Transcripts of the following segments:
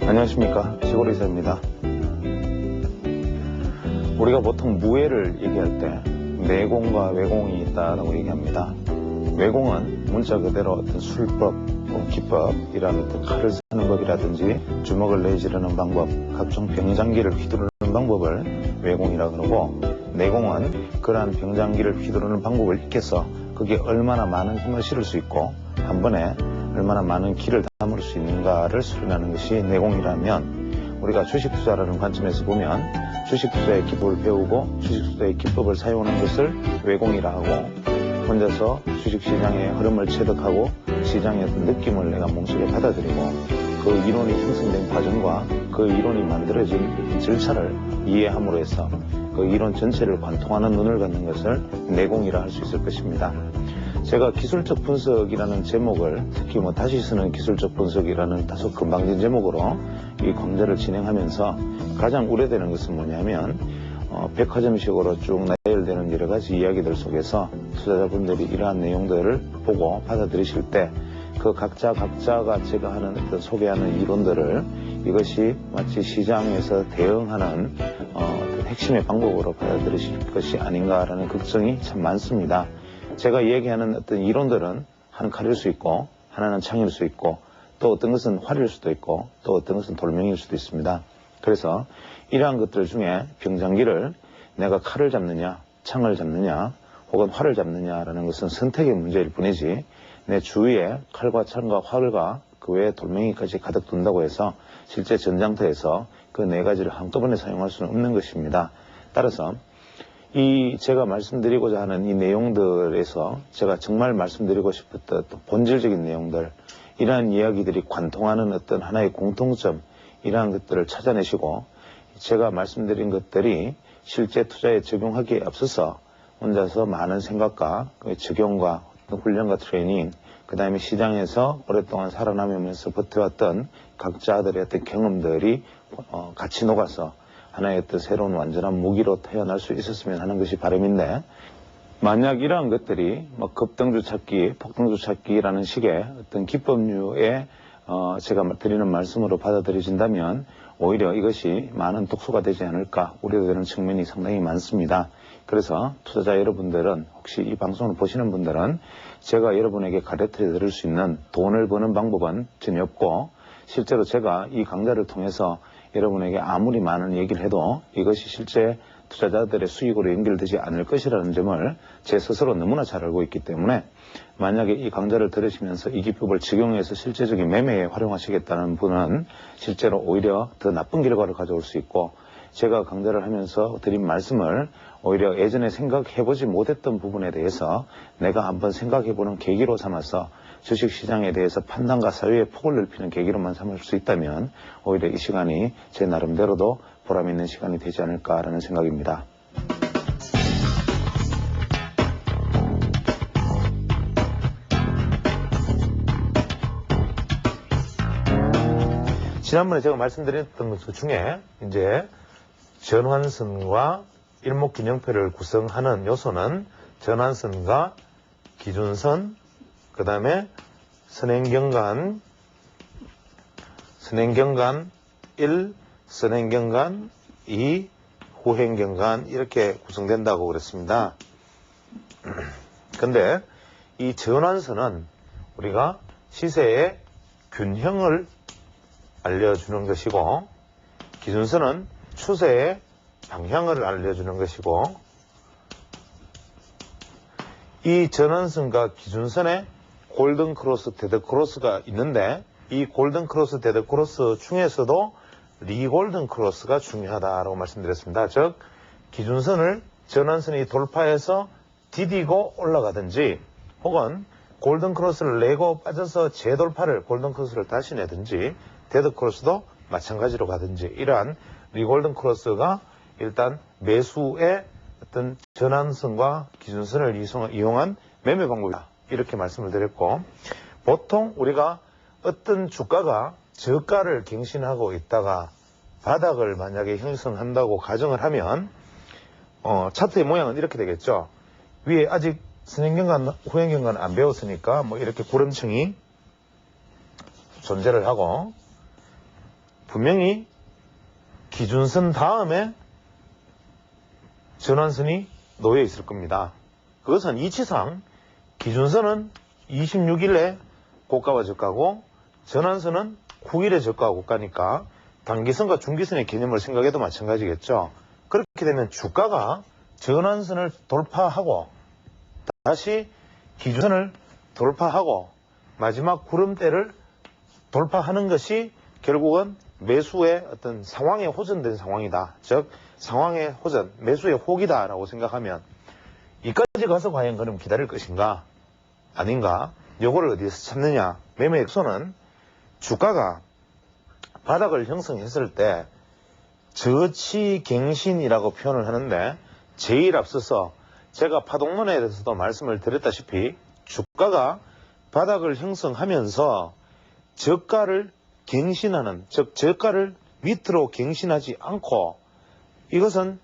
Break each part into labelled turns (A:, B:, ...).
A: 안녕하십니까, 시골이사입니다. 우리가 보통 무예를 얘기할 때 내공과 외공이 있다라고 얘기합니다. 외공은 문자 그대로 어떤 술법, 기법이라는 어떤 칼을 쓰는 법이라든지 주먹을 내지르는 방법, 각종 병장기를 휘두르는 방법을 외공이라 그러고, 내공은 그러한 병장기를 휘두르는 방법을 익혀서 그게 얼마나 많은 힘을 실을 수 있고 한 번에 얼마나 많은 기를 담을 수 있는가를 수련하는 것이 내공이라면, 우리가 주식 투자라는 관점에서 보면 주식 투자의 기법을 배우고 주식 투자의 기법을 사용하는 것을 외공이라 하고, 혼자서 주식 시장의 흐름을 체득하고 시장의 어떤 느낌을 내가 몸속에 받아들이고 그 이론이 형성된 과정과 그 이론이 만들어진 절차를 이해함으로 해서 그 이론 전체를 관통하는 눈을 갖는 것을 내공이라 할 수 있을 것입니다. 제가 기술적 분석이라는 제목을, 특히 다시 쓰는 기술적 분석이라는 다소 금방진 제목으로 이 강좌를 진행하면서 가장 우려되는 것은 뭐냐면, 백화점식으로 쭉 나열되는 여러 가지 이야기들 속에서 투자자분들이 이러한 내용들을 보고 받아들이실 때 그 각자가 제가 하는 어떤 소개하는 이론들을 이것이 마치 시장에서 대응하는 어떤 핵심의 방법으로 받아들이실 것이 아닌가라는 걱정이 참 많습니다. 제가 얘기하는 어떤 이론들은 하나는 칼일 수 있고 하나는 창일 수 있고 또 어떤 것은 활일 수도 있고 또 어떤 것은 돌멩이일 수도 있습니다. 그래서 이러한 것들 중에 병장기를 내가 칼을 잡느냐 창을 잡느냐 혹은 활을 잡느냐라는 것은 선택의 문제일 뿐이지, 내 주위에 칼과 창과 활과 그 외에 돌멩이까지 가득 둔다고 해서 실제 전장터에서 그 네 가지를 한꺼번에 사용할 수는 없는 것입니다. 따라서 이 제가 말씀드리고자 하는 이 내용들에서 제가 정말 말씀드리고 싶었던 본질적인 내용들, 이러한 이야기들이 관통하는 어떤 하나의 공통점, 이러한 것들을 찾아내시고 제가 말씀드린 것들이 실제 투자에 적용하기에 앞서서 혼자서 많은 생각과 적용과 훈련과 트레이닝, 그 다음에 시장에서 오랫동안 살아남으면서 버텨왔던 각자들의 어떤 경험들이 같이 녹아서 하나의 어떤 새로운 완전한 무기로 태어날 수 있었으면 하는 것이 바람인데, 만약 이러한 것들이 급등주 찾기, 폭등주 찾기라는 식의 어떤 기법류의 제가 드리는 말씀으로 받아들여진다면 오히려 이것이 많은 독소가 되지 않을까 우려되는 측면이 상당히 많습니다. 그래서 투자자 여러분들은, 혹시 이 방송을 보시는 분들은 제가 여러분에게 가르쳐 드릴 수 있는 돈을 버는 방법은 전혀 없고, 실제로 제가 이 강좌를 통해서 여러분에게 아무리 많은 얘기를 해도 이것이 실제 투자자들의 수익으로 연결되지 않을 것이라는 점을 제 스스로 너무나 잘 알고 있기 때문에, 만약에 이 강좌를 들으시면서 이 기법을 적용해서 실제적인 매매에 활용하시겠다는 분은 실제로 오히려 더 나쁜 결과를 가져올 수 있고, 제가 강좌를 하면서 드린 말씀을 오히려 예전에 생각해보지 못했던 부분에 대해서 내가 한번 생각해보는 계기로 삼아서 주식시장에 대해서 판단과 사유의 폭을 넓히는 계기로만 삼을 수 있다면 오히려 이 시간이 제 나름대로도 보람있는 시간이 되지 않을까라는 생각입니다. 지난번에 제가 말씀드렸던 것 중에 이제 전환선과 일목균형표를 구성하는 요소는 전환선과 기준선, 그 다음에 선행경관 1, 선행경관 2, 후행경관 이렇게 구성된다고 그랬습니다. 근데 이 전환선은 우리가 시세의 균형을 알려주는 것이고, 기준선은 추세의 방향을 알려주는 것이고, 이 전환선과 기준선에 골든 크로스, 데드 크로스가 있는데, 이 골든 크로스, 데드 크로스 중에서도 리골든 크로스가 중요하다라고 말씀드렸습니다. 즉, 기준선을 전환선이 돌파해서 디디고 올라가든지, 혹은 골든 크로스를 내고 빠져서 재돌파를 골든 크로스를 다시 내든지, 데드 크로스도 마찬가지로 가든지, 이러한 리골든 크로스가 일단 매수의 어떤 전환선과 기준선을 이용한 매매 방법이다, 이렇게 말씀을 드렸고, 보통 우리가 어떤 주가가 저가를 갱신하고 있다가 바닥을 만약에 형성한다고 가정을 하면 차트의 모양은 이렇게 되겠죠. 위에 아직 선행경관, 후행경관 안 배웠으니까 이렇게 구름층이 존재를 하고, 분명히 기준선 다음에 전환선이 놓여 있을 겁니다. 그것은 이치상 기준선은 26일에 고가와 저가고 전환선은 9일에 저가와 고가니까 단기선과 중기선의 개념을 생각해도 마찬가지겠죠. 그렇게 되면 주가가 전환선을 돌파하고 다시 기준선을 돌파하고 마지막 구름대를 돌파하는 것이 결국은 매수의 어떤 상황에 호전된 상황이다. 즉 상황의 호전, 매수의 호기다 라고 생각하면 이까지 가서 과연 그럼 기다릴 것인가 아닌가, 요거를 어디에서 찾느냐. 매매액수는 주가가 바닥을 형성했을 때 저치갱신이라고 표현을 하는데, 제일 앞서서 제가 파동론에 대해서도 말씀을 드렸다시피 주가가 바닥을 형성하면서 저가를 갱신하는, 즉 저가를 밑으로 갱신하지 않고, 이것은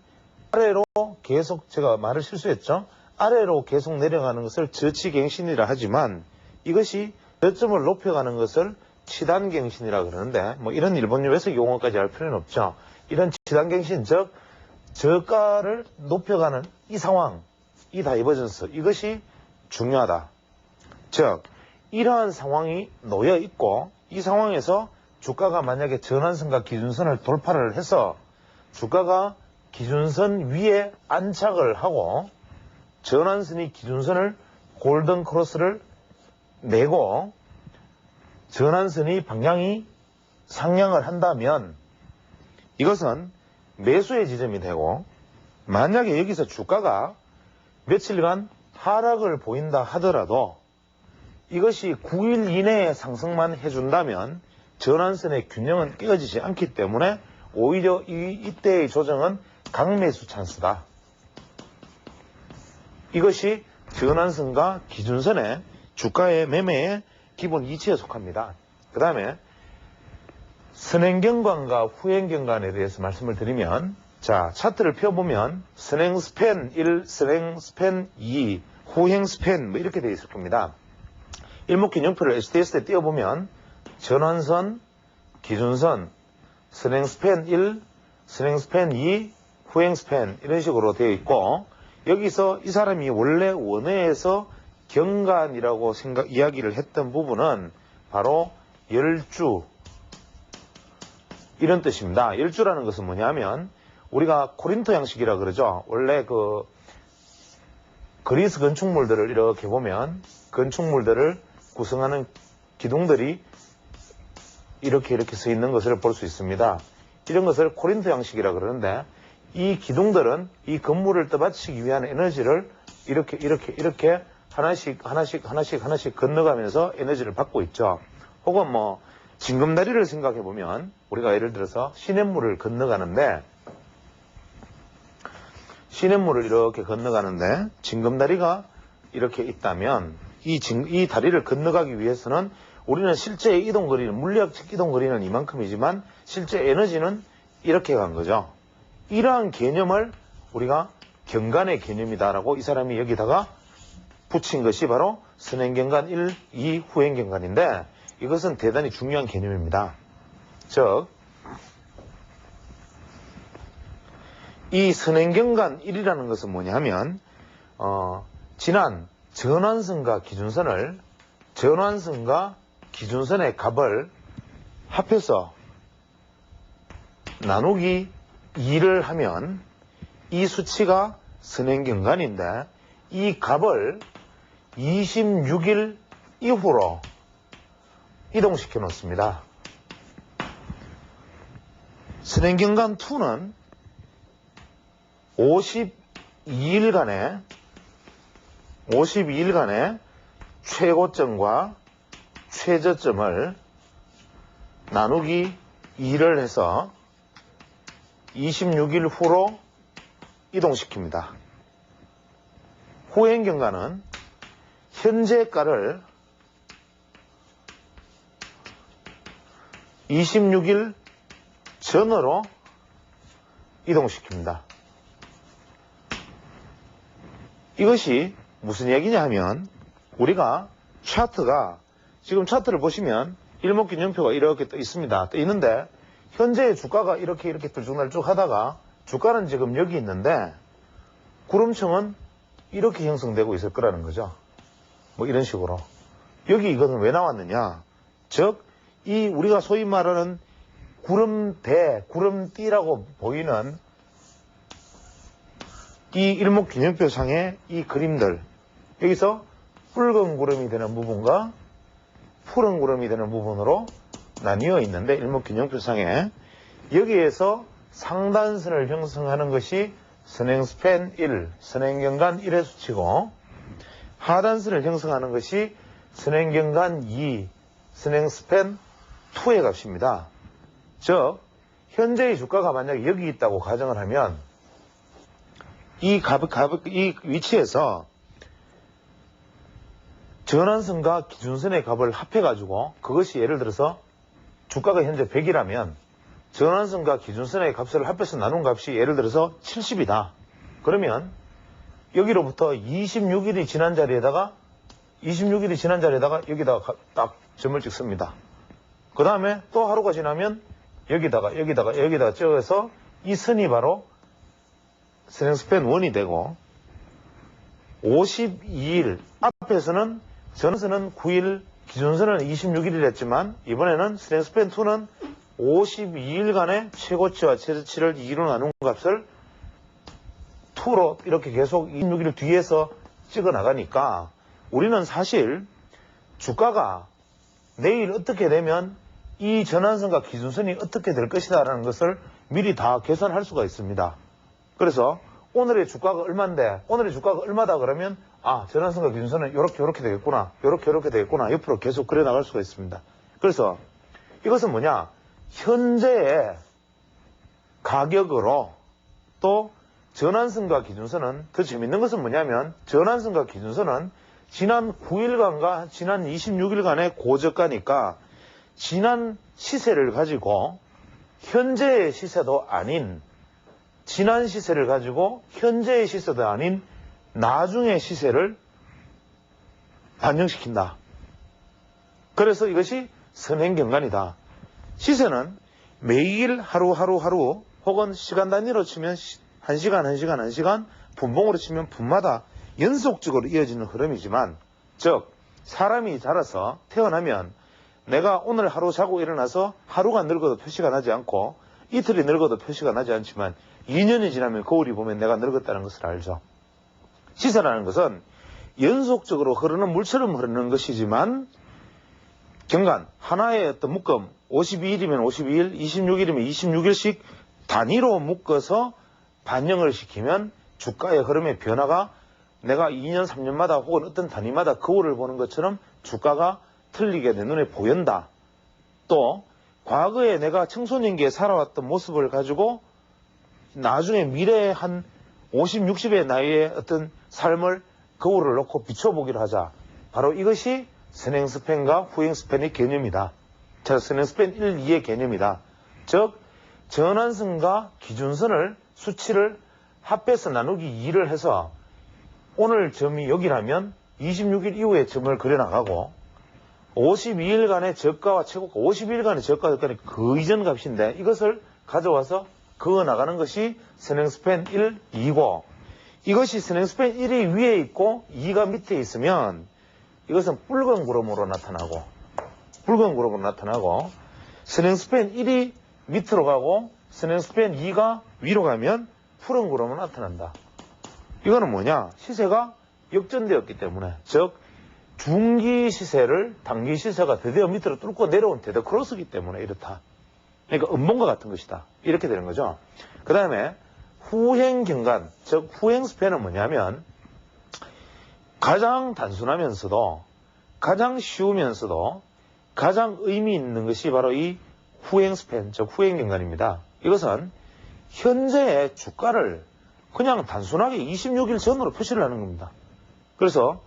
A: 아래로 계속, 제가 말을 실수했죠. 아래로 계속 내려가는 것을 저치갱신이라 하지만 이것이 저점을 높여가는 것을 치단갱신이라 그러는데, 뭐 이런 일본어 해석 용어까지 할 필요는 없죠. 이런 치단갱신, 즉 저가를 높여가는 이 상황, 이 다이버전스, 이것이 중요하다. 즉 이러한 상황이 놓여 있고, 이 상황에서 주가가 만약에 전환선과 기준선을 돌파를 해서 주가가 기준선 위에 안착을 하고 전환선이 기준선을 골든 크로스를 내고 전환선이 방향이 상향을 한다면 이것은 매수의 지점이 되고, 만약에 여기서 주가가 며칠간 하락을 보인다 하더라도 이것이 9일 이내에 상승만 해준다면 전환선의 균형은 깨어지지 않기 때문에 오히려 이때의 조정은 강매수 찬스다. 이것이 전환선과 기준선의 주가의 매매의 기본 이치에 속합니다. 그 다음에 선행경관과 후행경관에 대해서 말씀을 드리면, 자, 차트를 펴보면 선행 스팬 1, 선행 스팬 2, 후행 스팬 뭐 이렇게 되어 있을 겁니다. 일목균형표를 HDS에 띄워보면 전환선, 기준선, 선행 스팬 1, 선행 스팬 2, 후행 스팬 이런 식으로 되어 있고, 여기서 이 사람이 원래 원회에서 경관이라고 이야기를 했던 부분은 바로 열주, 이런 뜻입니다. 열주라는 것은 뭐냐면 우리가 코린토 양식이라 그러죠. 원래 그 그리스 건축물들을 이렇게 보면 건축물들을 구성하는 기둥들이 이렇게 서 있는 것을 볼 수 있습니다. 이런 것을 코린토 양식이라 그러는데, 이 기둥들은 이 건물을 떠받치기 위한 에너지를 이렇게 하나씩 건너가면서 에너지를 받고 있죠. 혹은 뭐 징검다리를 생각해 보면 우리가 예를 들어서 시냇물을 건너가는데, 시냇물을 이렇게 건너가는데 징검다리가 이렇게 있다면 이 다리를 건너가기 위해서는 우리는 실제 이동거리는, 물리학적 이동거리는 이만큼이지만 실제 에너지는 이렇게 간 거죠. 이러한 개념을 우리가 경관의 개념이다라고 이 사람이 여기다가 붙인 것이 바로 선행경관 1, 2, 후행경관인데, 이것은 대단히 중요한 개념입니다. 즉, 이 선행경관 1이라는 것은 뭐냐 하면 지난 전환선과 기준선의 값을 합해서 나누기 2를 하면 이 수치가 선행경관인데, 이 값을 26일 이후로 이동시켜 놓습니다. 선행경관 2는 52일간의 최고점과 최저점을 나누기 2를 해서 26일 후로 이동시킵니다. 후행경관은 현재가를 26일 전으로 이동시킵니다. 이것이 무슨 얘기냐 하면, 우리가 차트가, 지금 차트를 보시면 일목균형표가 이렇게 떠 있습니다. 떠 있는데 현재의 주가가 이렇게 들쭉날쭉 하다가 주가는 지금 여기 있는데 구름층은 이렇게 형성되고 있을 거라는 거죠. 뭐 이런 식으로. 여기 이것은 왜 나왔느냐. 즉, 이 우리가 소위 말하는 구름대, 구름띠라고 보이는 이 일목균형표상의 이 그림들. 여기서 붉은 구름이 되는 부분과 푸른 구름이 되는 부분으로 나뉘어 있는데 일목균형표상에 여기에서 상단선을 형성하는 것이 선행스팬 1, 선행경관 1의 수치고 하단선을 형성하는 것이 선행경관 2, 선행스팬 2의 값입니다. 즉 현재의 주가가 만약에 여기 있다고 가정을 하면 이 위치에서 전환선과 기준선의 값을 합해가지고 그것이 예를 들어서 주가가 현재 100이라면 전환선과 기준선의 값을 합해서 나눈 값이 예를 들어서 70이다. 그러면 여기로부터 26일이 지난 자리에다가 여기다가 딱 점을 찍습니다. 그 다음에 또 하루가 지나면 여기다가 찍어서 이 선이 바로 선행스팬 1이 되고 52일 앞에서는 전선은 9일 기준선은 26일이 했지만 이번에는 선행스팬 2는 52일간의 최고치와 최저치를 2로 나눈 값을 2로 이렇게 계속 26일 뒤에서 찍어 나가니까 우리는 사실 주가가 내일 어떻게 되면 이 전환선과 기준선이 어떻게 될 것이다 라는 것을 미리 다 계산할 수가 있습니다. 그래서 오늘의 주가가 얼마인데 오늘의 주가가 얼마다 그러면 전환선과 기준선은 이렇게 되겠구나 이렇게 되겠구나 옆으로 계속 그려 나갈 수가 있습니다. 그래서 이것은 뭐냐, 현재의 가격으로 또 전환선과 기준선은 더 재밌는 것은 뭐냐면 전환선과 기준선은 지난 9일간과 지난 26일간의 고저가니까 지난 시세를 가지고 현재의 시세도 아닌 지난 시세를 가지고 현재의 시세도 아닌 나중의 시세를 반영시킨다. 그래서 이것이 선행경관이다. 시세는 매일 하루 혹은 시간 단위로 치면 1시간 분봉으로 치면 분마다 연속적으로 이어지는 흐름이지만 즉 사람이 자라서 태어나면 내가 오늘 하루 자고 일어나서 하루가 늙어도 표시가 나지 않고 이틀이 늙어도 표시가 나지 않지만 2년이 지나면 거울이 보면 내가 늙었다는 것을 알죠. 시세라는 것은 연속적으로 흐르는 물처럼 흐르는 것이지만 경관 하나의 어떤 묶음 52일이면 52일, 26일이면 26일씩 단위로 묶어서 반영을 시키면 주가의 흐름의 변화가 내가 2년, 3년마다 혹은 어떤 단위마다 거울을 보는 것처럼 주가가 틀리게 내 눈에 보인다. 또 과거에 내가 청소년기에 살아왔던 모습을 가지고 나중에 미래에 한 50, 60의 나이에 어떤 삶을 거울을 놓고 비춰보기로 하자. 바로 이것이 선행스팬과 후행스팬의 개념이다. 자, 선행스팬 1, 2의 개념이다. 즉 전환선과 기준선을 수치를 합해서 나누기 2를 해서 오늘 점이 여기라면 26일 이후에 점을 그려나가고 52일간의 저가와 최고가 52일간의 저가가 그 이전 값인데 이것을 가져와서 그어 나가는 것이 선행스팬 1, 2고 이것이 선행스팬 1이 위에 있고 2가 밑에 있으면 이것은 붉은 구름으로 나타나고 선행스팬 1이 밑으로 가고 선행스팬 2가 위로 가면 푸른 구름으로 나타난다. 이거는 뭐냐? 시세가 역전되었기 때문에 즉 중기 시세를 단기 시세가 드디어 밑으로 뚫고 내려온 데드크로스이기 때문에 이렇다. 그러니까 음봉과 같은 것이다. 이렇게 되는 거죠. 그 다음에 후행경관, 즉 후행스팬은 뭐냐면 가장 단순하면서도 가장 쉬우면서도 가장 의미 있는 것이 바로 이 후행스팬, 즉 후행경관입니다. 이것은 현재의 주가를 그냥 단순하게 26일 전으로 표시를 하는 겁니다. 그래서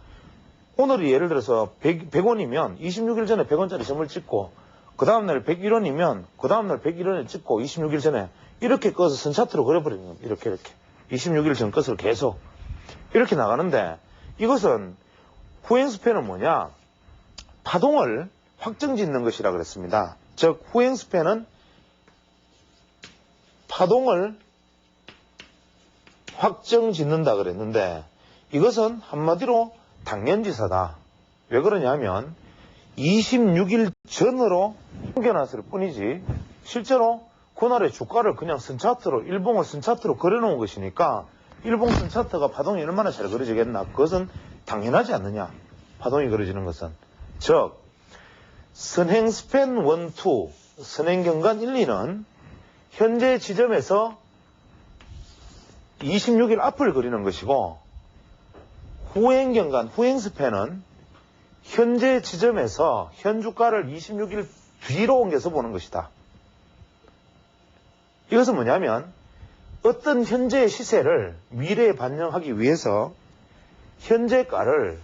A: 오늘이 예를 들어서 100원이면 26일 전에 100원짜리 점을 찍고 그 다음날 101원이면 그 다음날 101원을 찍고 26일 전에 이렇게 꺼서 선차트로 그려버리는 겁니다. 이렇게 26일 전 것을 계속 이렇게 나가는데 이것은 후행스팬은 뭐냐? 파동을 확정짓는 것이라 그랬습니다. 즉 후행스팬은 파동을 확정 짓는다 그랬는데 이것은 한마디로 당연지사다. 왜 그러냐면 26일 전으로 옮겨놨을 뿐이지 실제로 그날의 주가를 그냥 선차트로 일봉을 선차트로 그려놓은 것이니까 일봉 선차트가 파동이 얼마나 잘 그려지겠나. 그것은 당연하지 않느냐. 파동이 그려지는 것은. 즉 선행 스팬 1, 2 선행 경간 1, 2는 현재 지점에서 26일 앞을 그리는 것이고 후행 경간 후행 스팬은 현재 지점에서 현주가를 26일 뒤로 옮겨서 보는 것이다. 이것은 뭐냐면 어떤 현재의 시세를 미래에 반영하기 위해서 현재가를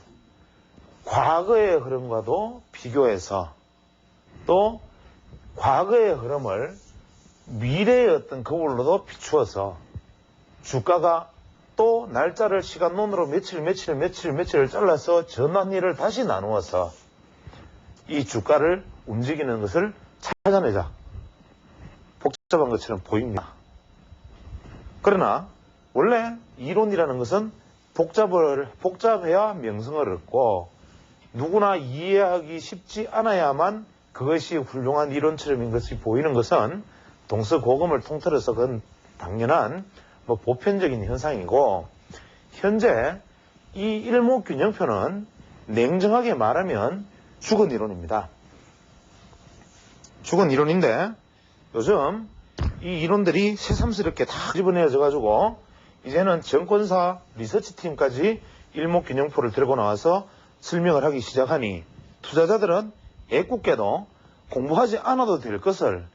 A: 과거의 흐름과도 비교해서 또 과거의 흐름을 미래의 어떤 거울로도 비추어서 주가가 또 날짜를 시간론으로 며칠을 잘라서 전환일을 다시 나누어서 이 주가를 움직이는 것을 찾아내자. 복잡한 것처럼 보입니다. 그러나 원래 이론이라는 것은 복잡해야 명성을 얻고 누구나 이해하기 쉽지 않아야만 그것이 훌륭한 이론처럼인 것이 보이는 것은 동서고금을 통틀어서 그건 당연한 보편적인 현상이고 현재 이 일목균형표는 냉정하게 말하면 죽은 이론입니다. 죽은 이론인데 요즘 이 이론들이 새삼스럽게 다 집어내어져 가지고 이제는 정권사 리서치팀까지 일목균형표를 들고 나와서 설명을 하기 시작하니 투자자들은 애꿎게도 공부하지 않아도 될 것을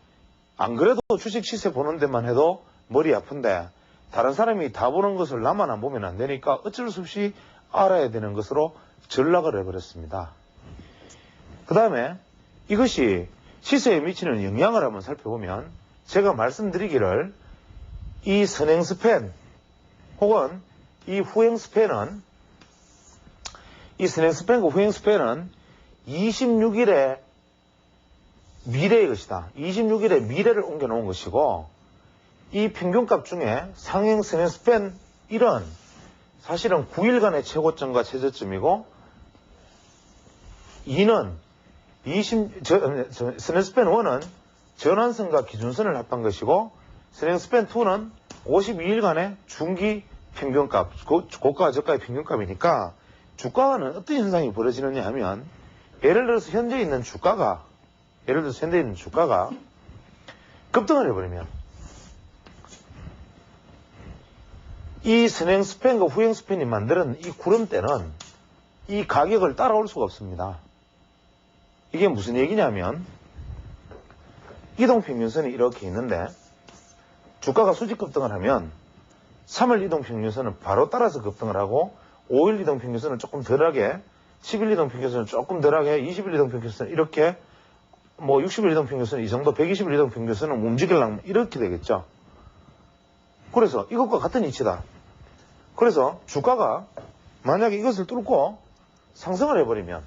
A: 안 그래도 주식 시세 보는 데만 해도 머리 아픈데 다른 사람이 다 보는 것을 나만 안 보면 안 되니까 어쩔 수 없이 알아야 되는 것으로 전락을 해버렸습니다. 그 다음에 이것이 시세에 미치는 영향을 한번 살펴보면 제가 말씀드리기를 이 선행 스팬 혹은 이 후행 스팬은 이 선행 스팬과 후행 스팬은 26일의 미래의 것이다. 26일의 미래를 옮겨놓은 것이고 이 평균값 중에 상행 선행 스팬 1은 사실은 9일간의 최고점과 최저점이고 2는 선행 스팬 1은 전환선과 기준선을 합한 것이고 선행 스팬 2는 52일간의 중기 평균값, 고가와 저가의 평균값이니까 주가와는 어떤 현상이 벌어지느냐 하면 예를 들어서 현재 있는 주가가 급등을 해버리면 이 선행 스팬과 후행 스팬이 만드는 이 구름대는 이 가격을 따라올 수가 없습니다. 이게 무슨 얘기냐면 이동평균선이 이렇게 있는데 주가가 수직 급등을 하면 3일 이동평균선은 바로 따라서 급등을 하고 5일 이동평균선은 조금 덜하게 10일 이동평균선은 조금 덜하게 20일 이동평균선은 이렇게 60일 이동평균선은 이 정도 120일 이동평균선은 움직이려면 이렇게 되겠죠. 그래서 이것과 같은 이치다. 그래서 주가가 만약에 이것을 뚫고 상승을 해버리면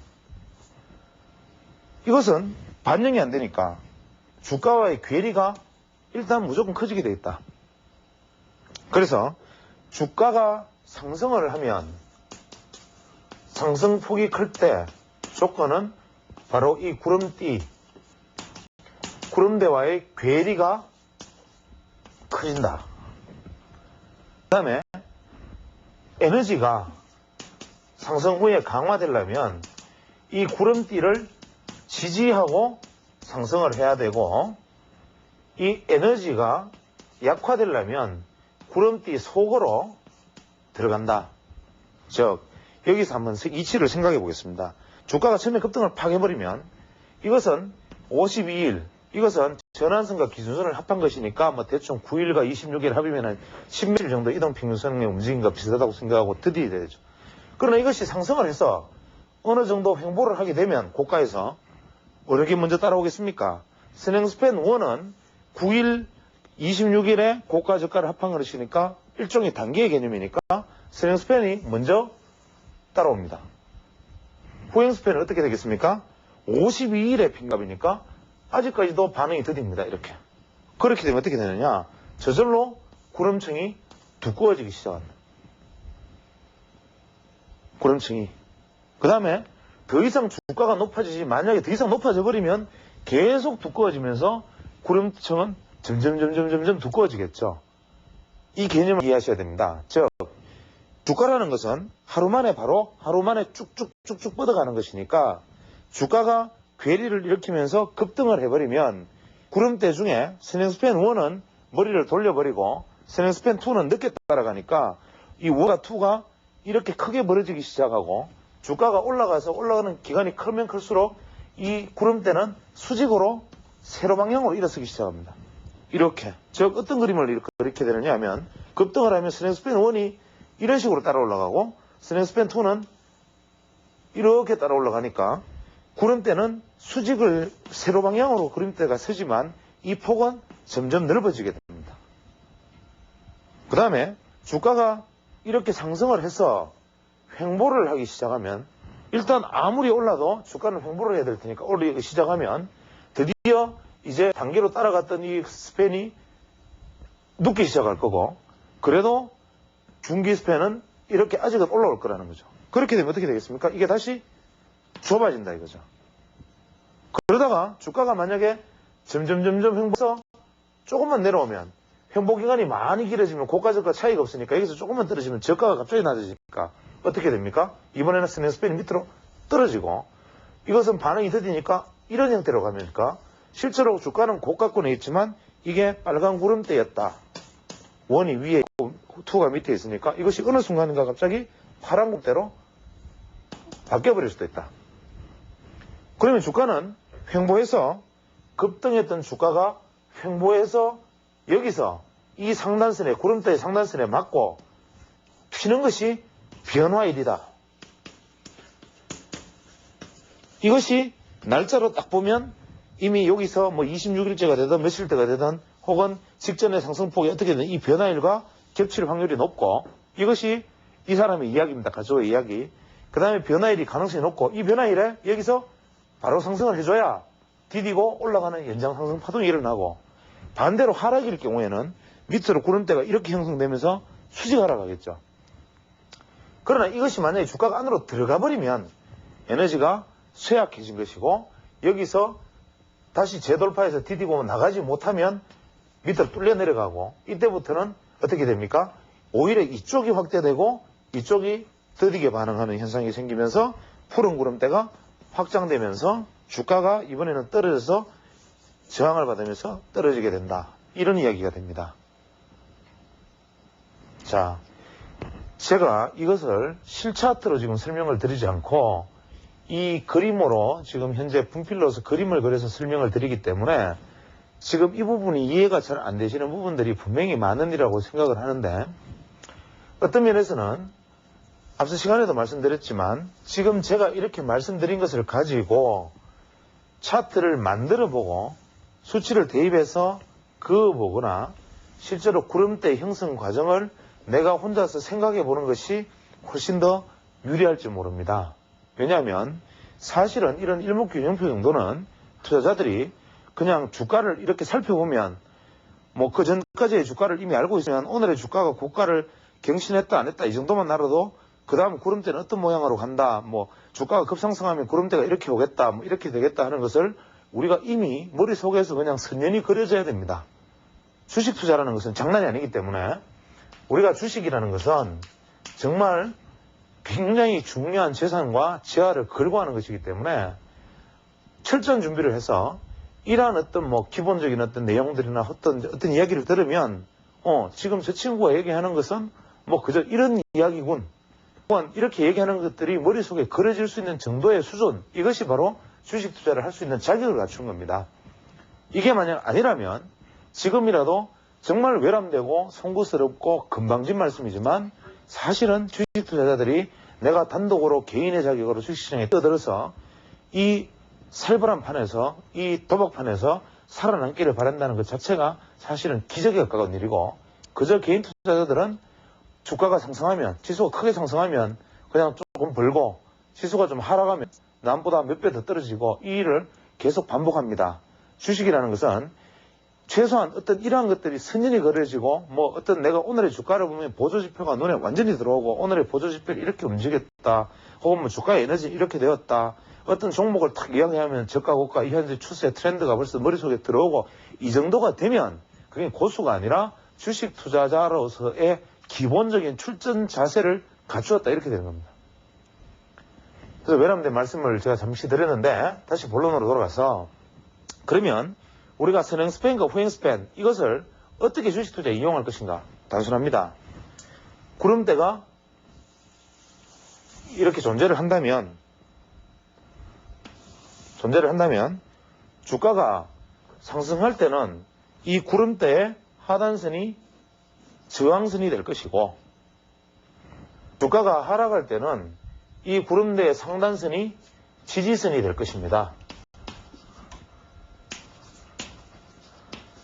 A: 이것은 반영이 안 되니까 주가와의 괴리가 일단 무조건 커지게 돼 있다. 그래서 주가가 상승을 하면 상승폭이 클 때 조건은 바로 이 구름대와의 괴리가 커진다. 그 다음에 에너지가 상승 후에 강화되려면 이 구름띠를 지지하고 상승을 해야 되고 이 에너지가 약화되려면 구름띠 속으로 들어간다. 즉 여기서 한번 이치를 생각해 보겠습니다. 주가가 처음에 급등을 팍 해버리면 이것은 52일 이것은 전환선과 기준선을 합한 것이니까 대충 9일과 26일 합이면 10일 정도 이동평균선의 움직임과 비슷하다고 생각하고 드디어 되죠. 그러나 이것이 상승을 해서 어느 정도 횡보를 하게 되면 고가에서 어느 게 먼저 따라오겠습니까? 선행 스팬 1은 9일, 26일에 고가 저가를 합한 것이니까 일종의 단기의 개념이니까 선행 스팬이 먼저 따라옵니다. 후행 스팬은 어떻게 되겠습니까? 52일의 빈값이니까 아직까지도 반응이 더딥니다. 이렇게. 그렇게 되면 어떻게 되느냐? 저절로 구름층이 두꺼워지기 시작합니다. 구름층이. 그 다음에 더 이상 주가가 높아지지, 만약에 더 이상 높아져 버리면 계속 두꺼워지면서 구름층은 점점 두꺼워지겠죠. 이 개념을 이해하셔야 됩니다. 즉, 주가라는 것은 하루 만에 쭉쭉 뻗어가는 것이니까 주가가 괴리를 일으키면서 급등을 해버리면 구름대 중에 스냉스팬 1은 머리를 돌려버리고 스냉스팬 2는 늦게 따라가니까 이 1과 2가 이렇게 크게 벌어지기 시작하고 주가가 올라가는 기간이 크면 클수록 이 구름대는 수직으로 세로 방향으로 일어서기 시작합니다. 이렇게. 즉 어떤 그림을 이렇게 되느냐 하면 급등을 하면 스냉스팬 1이 이런 식으로 따라 올라가고 스냉스팬 2는 이렇게 따라 올라가니까 구름대는 수직을 세로 방향으로 구름대가 서지만 이 폭은 점점 넓어지게 됩니다. 그 다음에 주가가 이렇게 상승을 해서 횡보를 하기 시작하면 일단 아무리 올라도 주가는 횡보를 해야 될 테니까 올리기 시작하면 드디어 이제 단계로 따라갔던 이 스팬이 눕기 시작할 거고 그래도 중기 스팬은 이렇게 아직은 올라올 거라는 거죠. 그렇게 되면 어떻게 되겠습니까? 이게 다시 좁아진다 이거죠. 그러다가 주가가 만약에 점점 횡보해서 조금만 내려오면 횡보 기간이 많이 길어지면 고가 저가 차이가 없으니까 여기서 조금만 떨어지면 저가가 갑자기 낮아지니까 어떻게 됩니까? 이번에는 스낸스팬이 밑으로 떨어지고 이것은 반응이 더디니까 이런 형태로 가니까 실제로 주가는 고가권에 있지만 이게 빨간 구름대였다. 원이 위에 있고 투가 밑에 있으니까 이것이 어느 순간인가 갑자기 파란 구름대로 바뀌어버릴 수도 있다. 그러면 주가는 횡보해서 급등했던 주가가 횡보해서 여기서 이 상단선에 구름대의 상단선에 맞고 피는 것이 변화일이다. 이것이 날짜로 딱 보면 이미 여기서 뭐 26일째가 되든 며칠째가 되든 혹은 직전의 상승폭이 어떻게 되든 이 변화일과 겹칠 확률이 높고 이것이 이 사람의 이야기입니다. 가조의 이야기. 그 다음에 변화일이 가능성이 높고 이 변화일에 여기서 바로 상승을 해줘야 디디고 올라가는 연장 상승 파동이 일어나고 반대로 하락일 경우에는 밑으로 구름대가 이렇게 형성되면서 수직 하락하겠죠. 그러나 이것이 만약에 주가가 안으로 들어가 버리면 에너지가 쇠약해진 것이고 여기서 다시 재돌파해서 디디고 나가지 못하면 밑으로 뚫려 내려가고 이때부터는 어떻게 됩니까? 오히려 이쪽이 확대되고 이쪽이 더디게 반응하는 현상이 생기면서 푸른 구름대가 확장되면서 주가가 이번에는 떨어져서 저항을 받으면서 떨어지게 된다. 이런 이야기가 됩니다. 자, 제가 이것을 실차트로 지금 설명을 드리지 않고 이 그림으로 지금 현재 분필로서 그림을 그려서 설명을 드리기 때문에 지금 이 부분이 이해가 잘 안 되시는 부분들이 분명히 많은 이라고 생각을 하는데 어떤 면에서는 앞서 시간에도 말씀드렸지만 지금 제가 이렇게 말씀드린 것을 가지고 차트를 만들어 보고 수치를 대입해서 그어보거나 실제로 구름대 형성 과정을 내가 혼자서 생각해 보는 것이 훨씬 더 유리할지 모릅니다. 왜냐하면 사실은 이런 일목균형표 정도는 투자자들이 그냥 주가를 이렇게 살펴보면 뭐 그 전까지의 주가를 이미 알고 있으면 오늘의 주가가 고가를 경신했다 안 했다 이 정도만 알아도 그 다음 구름대는 어떤 모양으로 간다 뭐 주가가 급상승하면 구름대가 이렇게 오겠다 뭐 이렇게 되겠다 하는 것을 우리가 이미 머릿속에서 그냥 선연히 그려져야 됩니다. 주식 투자라는 것은 장난이 아니기 때문에 우리가 주식이라는 것은 정말 굉장히 중요한 재산과 재화를 걸고 하는 것이기 때문에 철저한 준비를 해서 이러한 어떤 뭐 기본적인 어떤 내용들이나 어떤 이야기를 들으면 지금 저 친구가 얘기하는 것은 뭐 그저 이런 이야기군. 이렇게 얘기하는 것들이 머릿속에 그려질 수 있는 정도의 수준, 이것이 바로 주식 투자를 할 수 있는 자격을 갖춘 겁니다. 이게 만약 아니라면 지금이라도 정말 외람되고 송구스럽고 금방진 말씀이지만 사실은 주식 투자자들이 내가 단독으로 개인의 자격으로 주식시장에 뛰어들어서 이 살벌한 판에서 이 도박판에서 살아남기를 바란다는 것 자체가 사실은 기적에 가까운 일이고 그저 개인 투자자들은 주가가 상승하면 지수가 크게 상승하면 그냥 조금 벌고 지수가 좀 하락하면 남보다 몇 배 더 떨어지고 이 일을 계속 반복합니다. 주식이라는 것은 최소한 어떤 이러한 것들이 선연이 그려지고 뭐 어떤 내가 오늘의 주가를 보면 보조지표가 눈에 완전히 들어오고 오늘의 보조지표를 이렇게 움직였다. 혹은 뭐 주가의 에너지 이렇게 되었다. 어떤 종목을 탁 이야기하면 저가 고가 이 현재 추세 트렌드가 벌써 머릿속에 들어오고 이 정도가 되면 그게 고수가 아니라 주식 투자자로서의 기본적인 출전 자세를 갖추었다 이렇게 되는 겁니다. 그래서 외람된 말씀을 제가 잠시 드렸는데 다시 본론으로 돌아가서 그러면 우리가 선행 스팬과 후행 스팬 이것을 어떻게 주식 투자에 이용할 것인가? 단순합니다. 구름대가 이렇게 존재를 한다면 주가가 상승할 때는 이 구름대의 하단선이 저항선이 될 것이고 주가가 하락할 때는 이 구름대의 상단선이 지지선이 될 것입니다.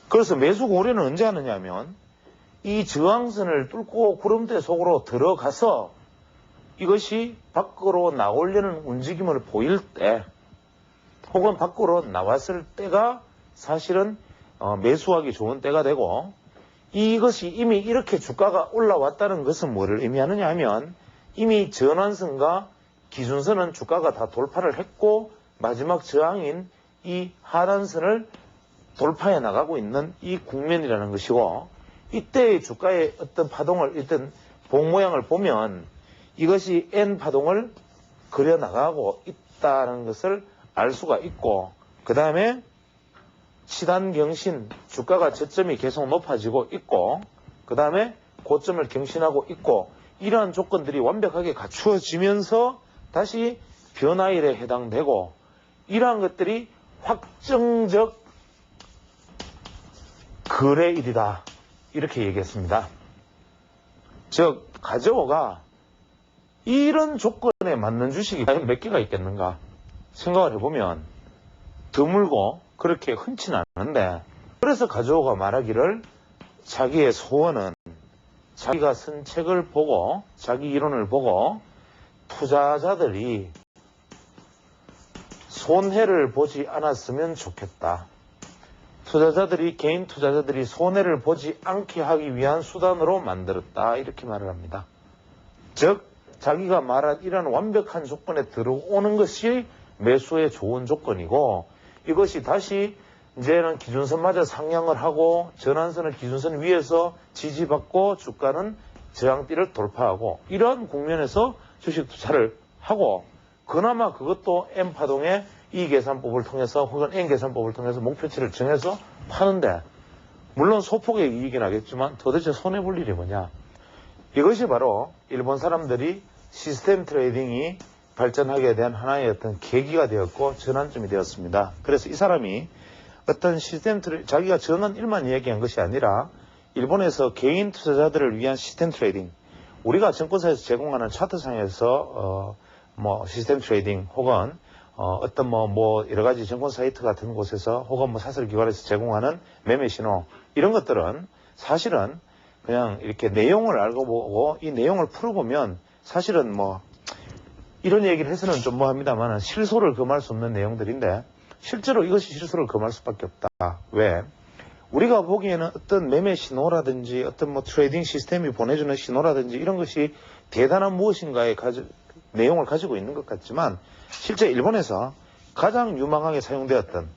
A: 그래서 매수 고려는 언제 하느냐 하면 이 저항선을 뚫고 구름대 속으로 들어가서 이것이 밖으로 나오려는 움직임을 보일 때 혹은 밖으로 나왔을 때가 사실은 매수하기 좋은 때가 되고 이것이 이미 이렇게 주가가 올라왔다는 것은 뭐를 의미하느냐 하면 이미 전환선과 기준선은 주가가 다 돌파를 했고 마지막 저항인 이 하단선을 돌파해 나가고 있는 이 국면이라는 것이고 이때의 주가의 어떤 파동을 일단 봉 모양을 보면 이것이 N 파동을 그려 나가고 있다는 것을 알 수가 있고 그 다음에 시단 경신 주가가 저점이 계속 높아지고 있고 그 다음에 고점을 경신하고 있고 이러한 조건들이 완벽하게 갖추어지면서 다시 변화일에 해당되고 이러한 것들이 확정적 거래일이다 이렇게 얘기했습니다. 즉 가저오가 이런 조건에 맞는 주식이 과연 몇 개가 있겠는가 생각을 해보면 드물고 그렇게 흔치는 않은데 그래서 가저오가 말하기를 자기의 소원은 자기가 쓴 책을 보고 자기 이론을 보고 투자자들이 손해를 보지 않았으면 좋겠다. 개인 투자자들이 손해를 보지 않게 하기 위한 수단으로 만들었다. 이렇게 말을 합니다. 즉 자기가 말한 이런 완벽한 조건에 들어오는 것이 매수의 좋은 조건이고 이것이 다시 이제는 기준선마저 상향을 하고 전환선을 기준선 위에서 지지받고 주가는 저항대를 돌파하고 이러한 국면에서 주식 투자를 하고 그나마 그것도 M파동의 이 계산법을 통해서 혹은 N 계산법을 통해서 목표치를 정해서 파는데 물론 소폭의 이익이 나겠지만 도대체 손해볼 일이 뭐냐. 이것이 바로 일본 사람들이 시스템 트레이딩이 발전하게 된 하나의 어떤 계기가 되었고 전환점이 되었습니다. 그래서 이 사람이 어떤 자기가 정한 일만 이야기한 것이 아니라 일본에서 개인 투자자들을 위한 시스템 트레이딩 우리가 증권사에서 제공하는 차트상에서 시스템 트레이딩 혹은 어떤 여러 가지 증권 사이트 같은 곳에서 혹은 사설기관에서 제공하는 매매 신호 이런 것들은 사실은 그냥 이렇게 내용을 알고 보고 이 내용을 풀어보면 사실은 이런 얘기를 해서는 좀 합니다만 실소를 금할 수 없는 내용들인데 실제로 이것이 실소를 금할 수밖에 없다. 왜? 우리가 보기에는 어떤 매매 신호라든지 어떤 트레이딩 시스템이 보내주는 신호라든지 이런 것이 대단한 무엇인가의 내용을 가지고 있는 것 같지만 실제 일본에서 가장 유망하게 사용되었던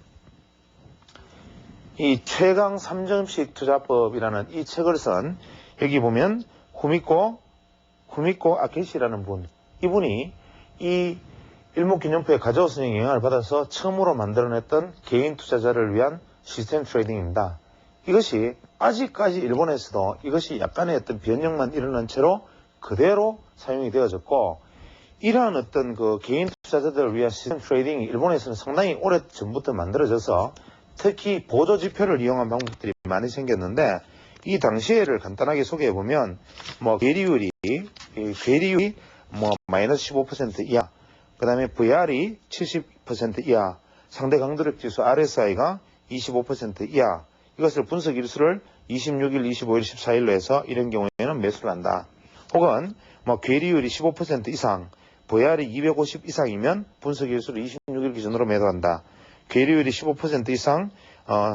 A: 이 최강 3점식 투자법이라는 이 책을 쓴 여기 보면 후미코 아케시라는 분 이분이 이 일목균형표의 가저오 선생의 영향을 받아서 처음으로 만들어냈던 개인 투자자를 위한 시스템 트레이딩입니다. 이것이 아직까지 일본에서도 이것이 약간의 어떤 변형만 일어난 채로 그대로 사용이 되어졌고 이러한 어떤 개인 투자자들을 위한 시스템 트레이딩이 일본에서는 상당히 오래 전부터 만들어져서 특히 보조 지표를 이용한 방법들이 많이 생겼는데 이 당시에를 간단하게 소개해보면 괴리율이 마이너스 15% 이하 그 다음에 VR이 70% 이하 상대 강도력 지수 RSI가 25% 이하 이것을 분석 일수를 26일, 25일, 14일로 해서 이런 경우에는 매수를 한다. 혹은 괴리율이 15% 이상 VR이 250 이상이면 분석 일수를 26일 기준으로 매도한다. 괴리율이 15% 이상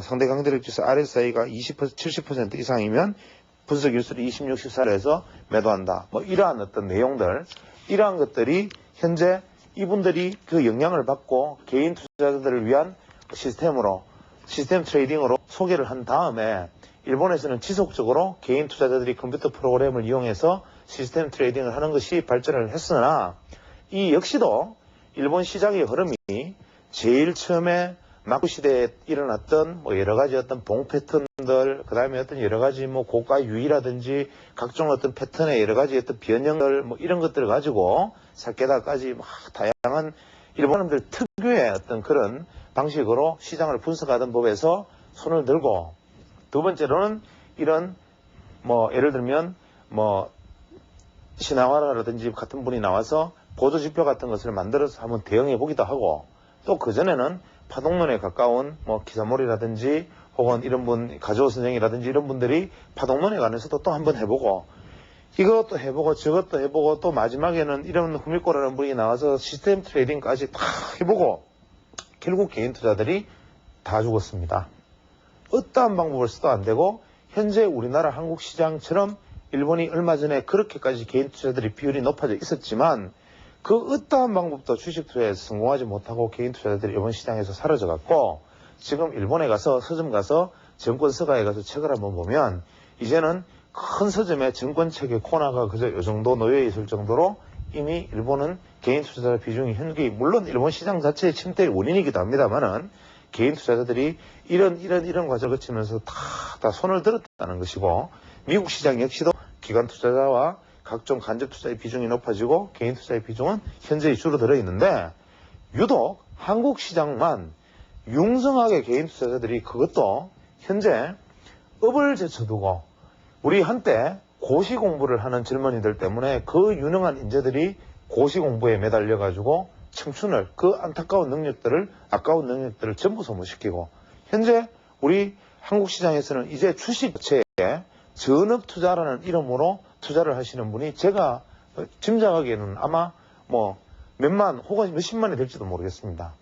A: 상대 강대력 지수 RSI가 70% 이상이면 분석 일수를 26, 14로 해서 매도한다. 뭐 이러한 어떤 내용들, 이러한 것들이 현재 이분들이 그 영향을 받고 개인 투자자들을 위한 시스템 트레이딩으로 소개를 한 다음에 일본에서는 지속적으로 개인 투자자들이 컴퓨터 프로그램을 이용해서 시스템 트레이딩을 하는 것이 발전을 했으나 이 역시도 일본 시장의 흐름이 제일 처음에 막구 시대에 일어났던 뭐 여러 가지 어떤 봉 패턴들, 그 다음에 어떤 여러 가지 뭐 고가 유의라든지 각종 어떤 패턴의 여러 가지 어떤 변형들 뭐 이런 것들을 가지고 사케다까지 막 다양한 일본 사람들 특유의 어떤 그런 방식으로 시장을 분석하던 법에서 손을 들고, 두 번째로는 이런 뭐 예를 들면 뭐 시나와라라든지 같은 분이 나와서 보조지표 같은 것을 만들어서 한번 대응해 보기도 하고, 또 그전에는 파동론에 가까운 뭐 기사몰이라든지 혹은 이런 분 가즈오 선생이라든지 이런 분들이 파동론에 관해서도 또 한번 해보고, 이것도 해보고 저것도 해보고, 또 마지막에는 이런 후미코라는 분이 나와서 시스템 트레이딩까지 다 해보고 결국 개인 투자들이 다 죽었습니다. 어떠한 방법을 써도 안 되고, 현재 우리나라 한국 시장처럼 일본이 얼마 전에 그렇게까지 개인 투자들이 비율이 높아져 있었지만 그 어떠한 방법도 주식 투자에서 성공하지 못하고 개인 투자자들이 이번 시장에서 사라져갖고, 지금 일본에 가서 서점 가서 정권 서가에 가서 책을 한번 보면 이제는 큰 서점에 정권책의 코너가 그저 이 정도 놓여 있을 정도로 이미 일본은 개인 투자자 비중이 현격히, 물론 일본 시장 자체의 침체의 원인이기도 합니다만은 개인 투자자들이 이런 과정을 거치면서 다 손을 들었다는 것이고, 미국 시장 역시도 기관 투자자와 각종 간접 투자의 비중이 높아지고 개인 투자의 비중은 현저히 줄어들어 있는데, 유독 한국 시장만 융성하게 개인 투자자들이 그것도 현재 업을 제쳐두고, 우리 한때 고시 공부를 하는 젊은이들 때문에 그 유능한 인재들이 고시 공부에 매달려가지고 청춘을, 그 안타까운 능력들을, 아까운 능력들을 전부 소모시키고, 현재 우리 한국 시장에서는 이제 주식 자체에 전업 투자라는 이름으로 투자를 하시는 분이 제가 짐작하기에는 아마 뭐 몇만 혹은 몇십만이 될지도 모르겠습니다.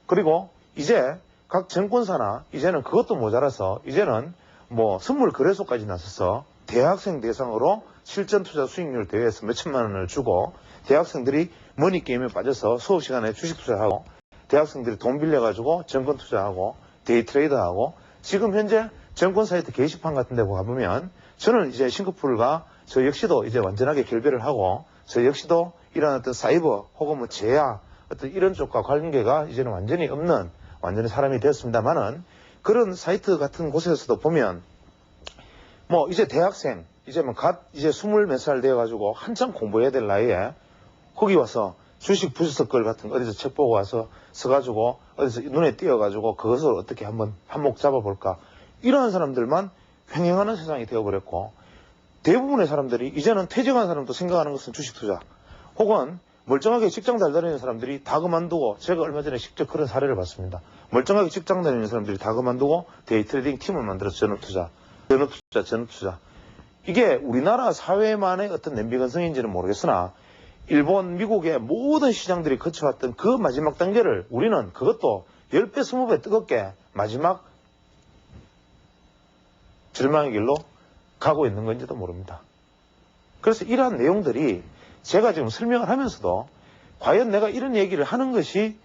A: 그리고 이제 각 증권사나 이제는 그것도 모자라서 이제는 뭐 선물 거래소까지 나서서 대학생 대상으로 실전 투자 수익률 대회에서 몇천만 원을 주고 대학생들이 머니게임에 빠져서 수업 시간에 주식 투자하고, 대학생들이 돈 빌려가지고 증권 투자하고 데이트레이더하고, 지금 현재 증권 사이트 게시판 같은 데 가보면 저는 이제 싱가포르가 저 역시도 이제 완전하게 결별을 하고, 저 역시도 이런 어떤 사이버 혹은 뭐 제야 어떤 이런 쪽과 관계가 이제는 완전히 없는 완전히 사람이 되었습니다만은, 그런 사이트 같은 곳에서도 보면 뭐 이제 대학생 이제 뭐 이제 20몇 살 되어가지고 한참 공부해야 될 나이에 거기 와서 주식 분석글 같은 거 어디서 책 보고 와서 써가지고 어디서 눈에 띄어가지고 그것을 어떻게 한번 한몫 잡아볼까, 이러한 사람들만 횡행하는 세상이 되어버렸고, 대부분의 사람들이 이제는 퇴직한 사람도 생각하는 것은 주식 투자, 혹은 멀쩡하게 직장 잘 다니는 사람들이 다 그만두고, 제가 얼마 전에 직접 그런 사례를 봤습니다. 멀쩡하게 직장 다니는 사람들이 다 그만두고 데이트레이딩 팀을 만들어서 전업투자. 이게 우리나라 사회만의 어떤 냄비건성인지는 모르겠으나 일본, 미국의 모든 시장들이 거쳐왔던 그 마지막 단계를 우리는 그것도 10배, 20배 뜨겁게 마지막 절망의 길로 가고 있는 건지도 모릅니다. 그래서 이러한 내용들이 제가 지금 설명을 하면서도 과연 내가 이런 얘기를 하는 것이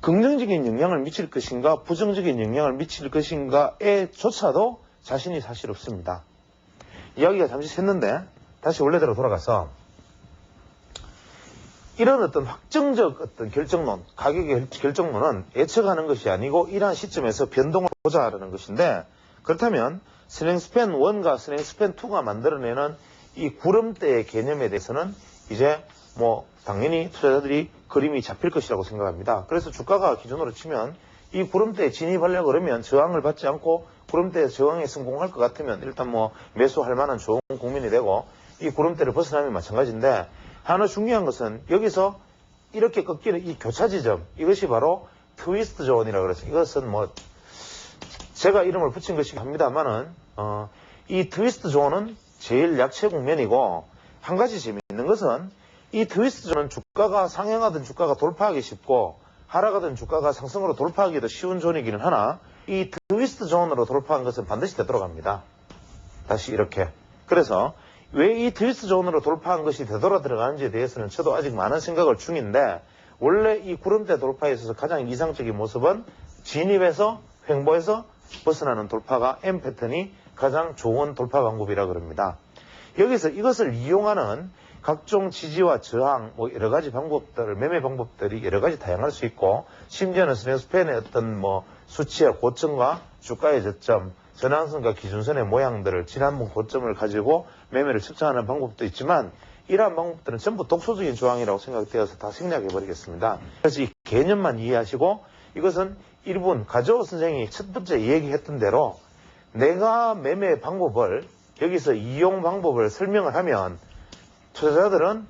A: 긍정적인 영향을 미칠 것인가 부정적인 영향을 미칠 것인가에 조차도 자신이 사실 없습니다. 이야기가 잠시 샜는데 다시 원래대로 돌아가서, 이런 어떤 확정적 어떤 결정론, 가격의 결정론은 예측하는 것이 아니고 이러한 시점에서 변동을 보자라는 것인데, 그렇다면 스낵스팬 1과 스낵스팬 2가 만들어내는 이 구름대의 개념에 대해서는 이제 뭐 당연히 투자자들이 그림이 잡힐 것이라고 생각합니다. 그래서 주가가 기준으로 치면 이 구름대에 진입하려고 그러면 저항을 받지 않고 구름대에 저항에 성공할 것 같으면 일단 뭐 매수할 만한 좋은 국민이 되고, 이 구름대를 벗어나면 마찬가지인데, 하나 중요한 것은 여기서 이렇게 꺾이는 이 교차 지점, 이것이 바로 트위스트 존이라고 그래서, 이것은 뭐 제가 이름을 붙인 것이긴 합니다만은 이 트위스트 존은 제일 약체 국면이고, 한 가지 재미있는 것은 이 트위스트 존은 주가가 상향하든 주가가 돌파하기 쉽고 하락하든 주가가 상승으로 돌파하기도 쉬운 존이기는 하나, 이 트위스트 트위스트 존으로 돌파한 것은 반드시 되돌아갑니다. 다시 이렇게. 그래서 왜 이 트위스트 존으로 돌파한 것이 되돌아 들어가는지에 대해서는 저도 아직 많은 생각을 중인데, 원래 이 구름대 돌파에 있어서 가장 이상적인 모습은 진입해서 횡보해서 벗어나는 돌파가 M 패턴이 가장 좋은 돌파 방법이라 그럽니다. 여기서 이것을 이용하는 각종 지지와 저항, 뭐 여러 가지 방법들, 매매 방법들이 여러 가지 다양할 수 있고, 심지어는 스낵스팬의 어떤 뭐 수치의 고점과 주가의 저점, 전환선과 기준선의 모양들을 지난번 고점을 가지고 매매를 측정하는 방법도 있지만, 이러한 방법들은 전부 독소적인 조항이라고 생각되어서 다 생략해 버리겠습니다. 그래서 이 개념만 이해하시고, 이것은 1분 가조 선생이 첫 번째 얘기했던 대로 내가 매매 방법을, 여기서 이용 방법을 설명을 하면 투자자들은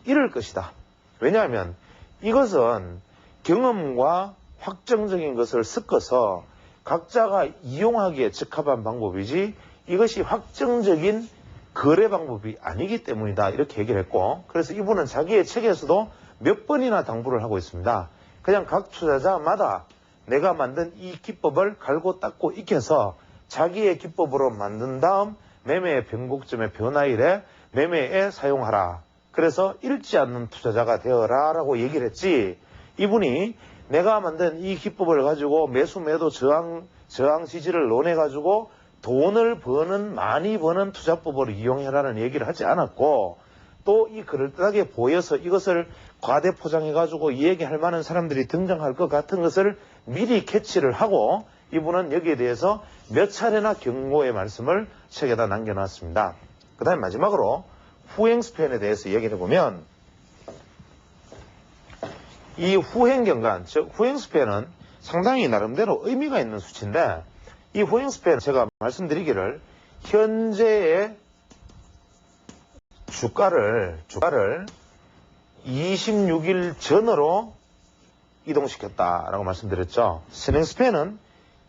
A: 잃을 것이다. 왜냐하면 이것은 경험과 확정적인 것을 섞어서 각자가 이용하기에 적합한 방법이지, 이것이 확정적인 거래 방법이 아니기 때문이다. 이렇게 얘기를 했고, 그래서 이분은 자기의 책에서도 몇 번이나 당부를 하고 있습니다. 그냥 각 투자자마다 내가 만든 이 기법을 갈고 닦고 익혀서 자기의 기법으로 만든 다음 매매의 변곡점의 변화일에 매매에 사용하라. 그래서 잃지 않는 투자자가 되어라 라고 얘기를 했지, 이분이 내가 만든 이 기법을 가지고 매수 매도 저항 지지를 논해 가지고 돈을 많이 버는 투자법을 이용해라는 얘기를 하지 않았고, 또 이 그럴듯하게 보여서 이것을 과대 포장해 가지고 얘기할 만한 사람들이 등장할 것 같은 것을 미리 캐치를 하고, 이분은 여기에 대해서 몇 차례나 경고의 말씀을 책에다 남겨놨습니다. 그 다음에 마지막으로 후행스팬에 대해서 얘기를 해보면, 이 후행경관, 즉 후행스팬은 상당히 나름대로 의미가 있는 수치인데, 이 후행스팬 제가 말씀드리기를 현재의 주가를 26일 전으로 이동시켰다라고 말씀드렸죠. 스낵스팬은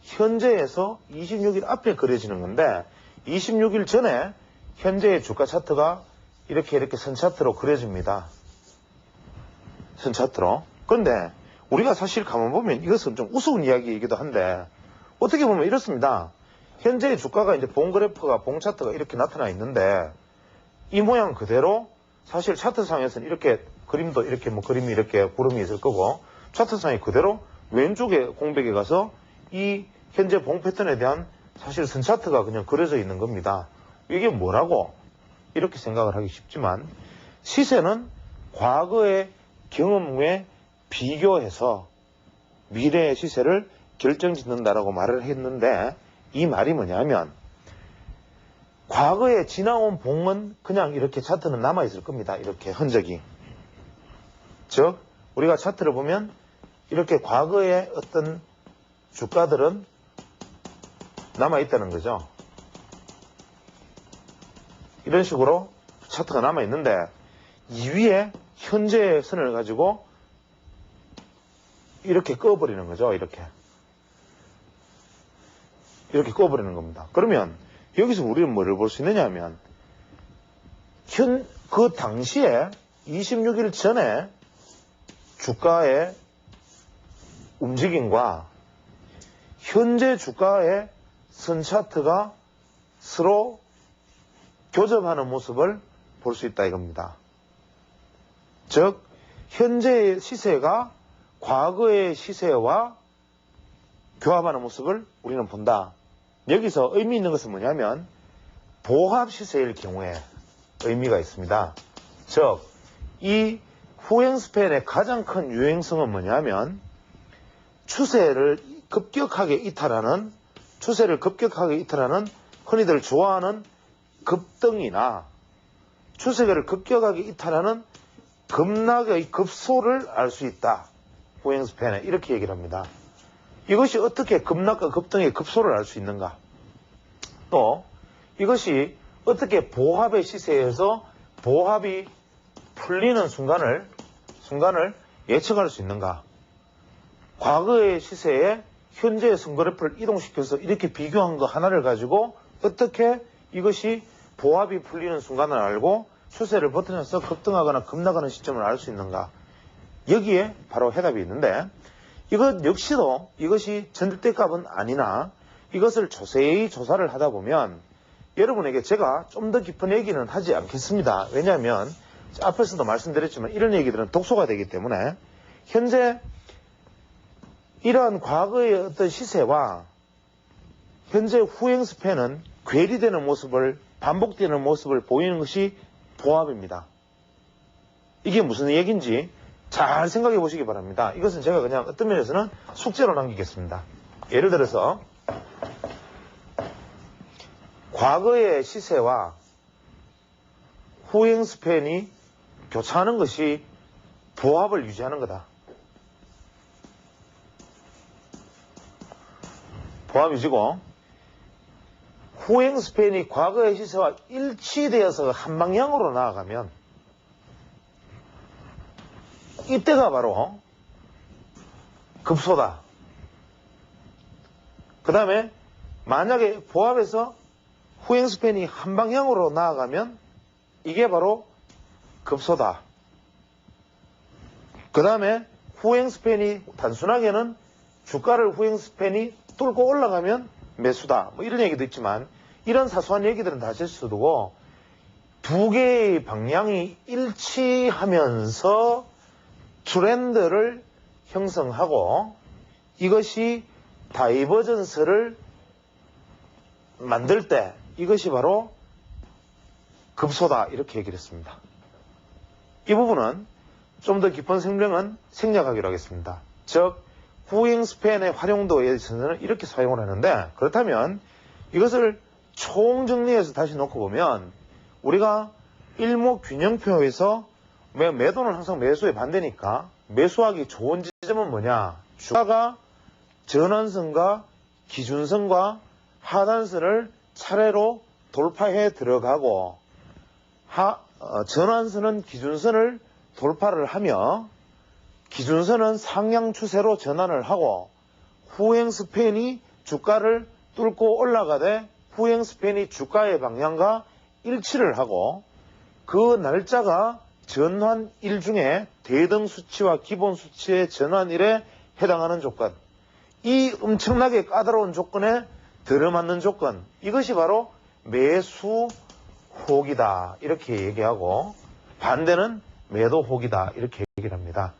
A: 현재에서 26일 앞에 그려지는 건데, 26일 전에 현재의 주가 차트가 이렇게 선 차트로 그려집니다. 선 차트로. 그런데 우리가 사실 가만 보면 이것은 좀 우스운 이야기이기도 한데, 어떻게 보면 이렇습니다. 현재의 주가가 이제 봉 그래프가, 봉 차트가 이렇게 나타나 있는데, 이 모양 그대로 사실 차트상에서는 이렇게 그림도 이렇게 뭐 그림이 이렇게 구름이 있을 거고, 차트상에 그대로 왼쪽에 공백에 가서 이 현재 봉 패턴에 대한 사실 선 차트가 그냥 그려져 있는 겁니다. 이게 뭐라고? 이렇게 생각을 하기 쉽지만, 시세는 과거의 경험에 비교해서 미래의 시세를 결정짓는다라고 말을 했는데, 이 말이 뭐냐면, 과거에 지나온 봉은 그냥 이렇게 차트는 남아있을 겁니다. 이렇게 흔적이. 즉 우리가 차트를 보면 이렇게 과거의 어떤 주가들은 남아있다는 거죠. 이런 식으로 차트가 남아있는데, 이 위에 현재의 선을 가지고 이렇게 꺼버리는 거죠. 이렇게 꺼버리는 겁니다. 그러면 여기서 우리는 뭐를 볼 수 있느냐 하면, 그 당시에 26일 전에 주가의 움직임과 현재 주가의 선 차트가 서로 교접하는 모습을 볼 수 있다 이겁니다. 즉 현재의 시세가 과거의 시세와 교합하는 모습을 우리는 본다. 여기서 의미 있는 것은 뭐냐면, 보합 시세일 경우에 의미가 있습니다. 즉 이 후행스팬의 가장 큰 유행성은 뭐냐면, 추세를 급격하게 이탈하는 흔히들 좋아하는 급등이나 추세를 급격하게 이탈하는 급락의 급소를 알 수 있다. 후행스팬에 이렇게 얘기를 합니다. 이것이 어떻게 급락과 급등의 급소를 알 수 있는가? 또 이것이 어떻게 보합의 시세에서 보합이 풀리는 순간을 예측할 수 있는가? 과거의 시세에 현재의 선그래프를 이동시켜서 이렇게 비교한 거 하나를 가지고 어떻게 이것이 보합이 풀리는 순간을 알고 추세를 버텨서 급등하거나 급락하는 시점을 알 수 있는가? 여기에 바로 해답이 있는데, 이것 역시도 이것이 전대값은 아니나 이것을 자세히 조사를 하다 보면 여러분에게 제가 좀 더 깊은 얘기는 하지 않겠습니다. 왜냐하면 앞에서도 말씀드렸지만 이런 얘기들은 독소가 되기 때문에 현재 이러한 과거의 어떤 시세와 현재 후행 스팬은 괴리되는 모습을 반복되는 모습을 보이는 것이 보합입니다. 이게 무슨 얘기인지 잘 생각해 보시기 바랍니다. 이것은 제가 그냥 어떤 면에서는 숙제로 남기겠습니다. 예를 들어서 과거의 시세와 후행 스팬이 교차하는 것이 보합을 유지하는 거다. 보합 유지고 후행 스팬이 과거의 시세와 일치되어서 한 방향으로 나아가면 이때가 바로 급소다. 그 다음에 만약에 보합에서 후행 스팬이 한 방향으로 나아가면 이게 바로 급소다. 그 다음에 후행 스팬이 단순하게는 주가를 후행 스팬이 뚫고 올라가면 매수다. 뭐 이런 얘기도 있지만 이런 사소한 얘기들은 다 실수두고 두 개의 방향이 일치하면서 트렌드를 형성하고 이것이 다이버전스를 만들 때 이것이 바로 급소다 이렇게 얘기를 했습니다. 이 부분은 좀 더 깊은 설명은 생략하기로 하겠습니다. 즉 후행 스팬의 활용도에 있어서는 이렇게 사용을 하는데 그렇다면 이것을 총정리해서 다시 놓고 보면 우리가 일목균형표에서 매도는 항상 매수에 반대니까 매수하기 좋은 지점은 뭐냐? 주가가 전환선과 기준선과 하단선을 차례로 돌파해 들어가고 전환선은 기준선을 돌파를 하며 기준선은 상향 추세로 전환을 하고 후행 스팬이 주가를 뚫고 올라가되 후행 스팬이 주가의 방향과 일치를 하고 그 날짜가 전환일 중에 대등 수치와 기본 수치의 전환일에 해당하는 조건, 이 엄청나게 까다로운 조건에 들어맞는 조건, 이것이 바로 매수 혹이다 이렇게 얘기하고 반대는 매도 혹이다 이렇게 얘기를 합니다.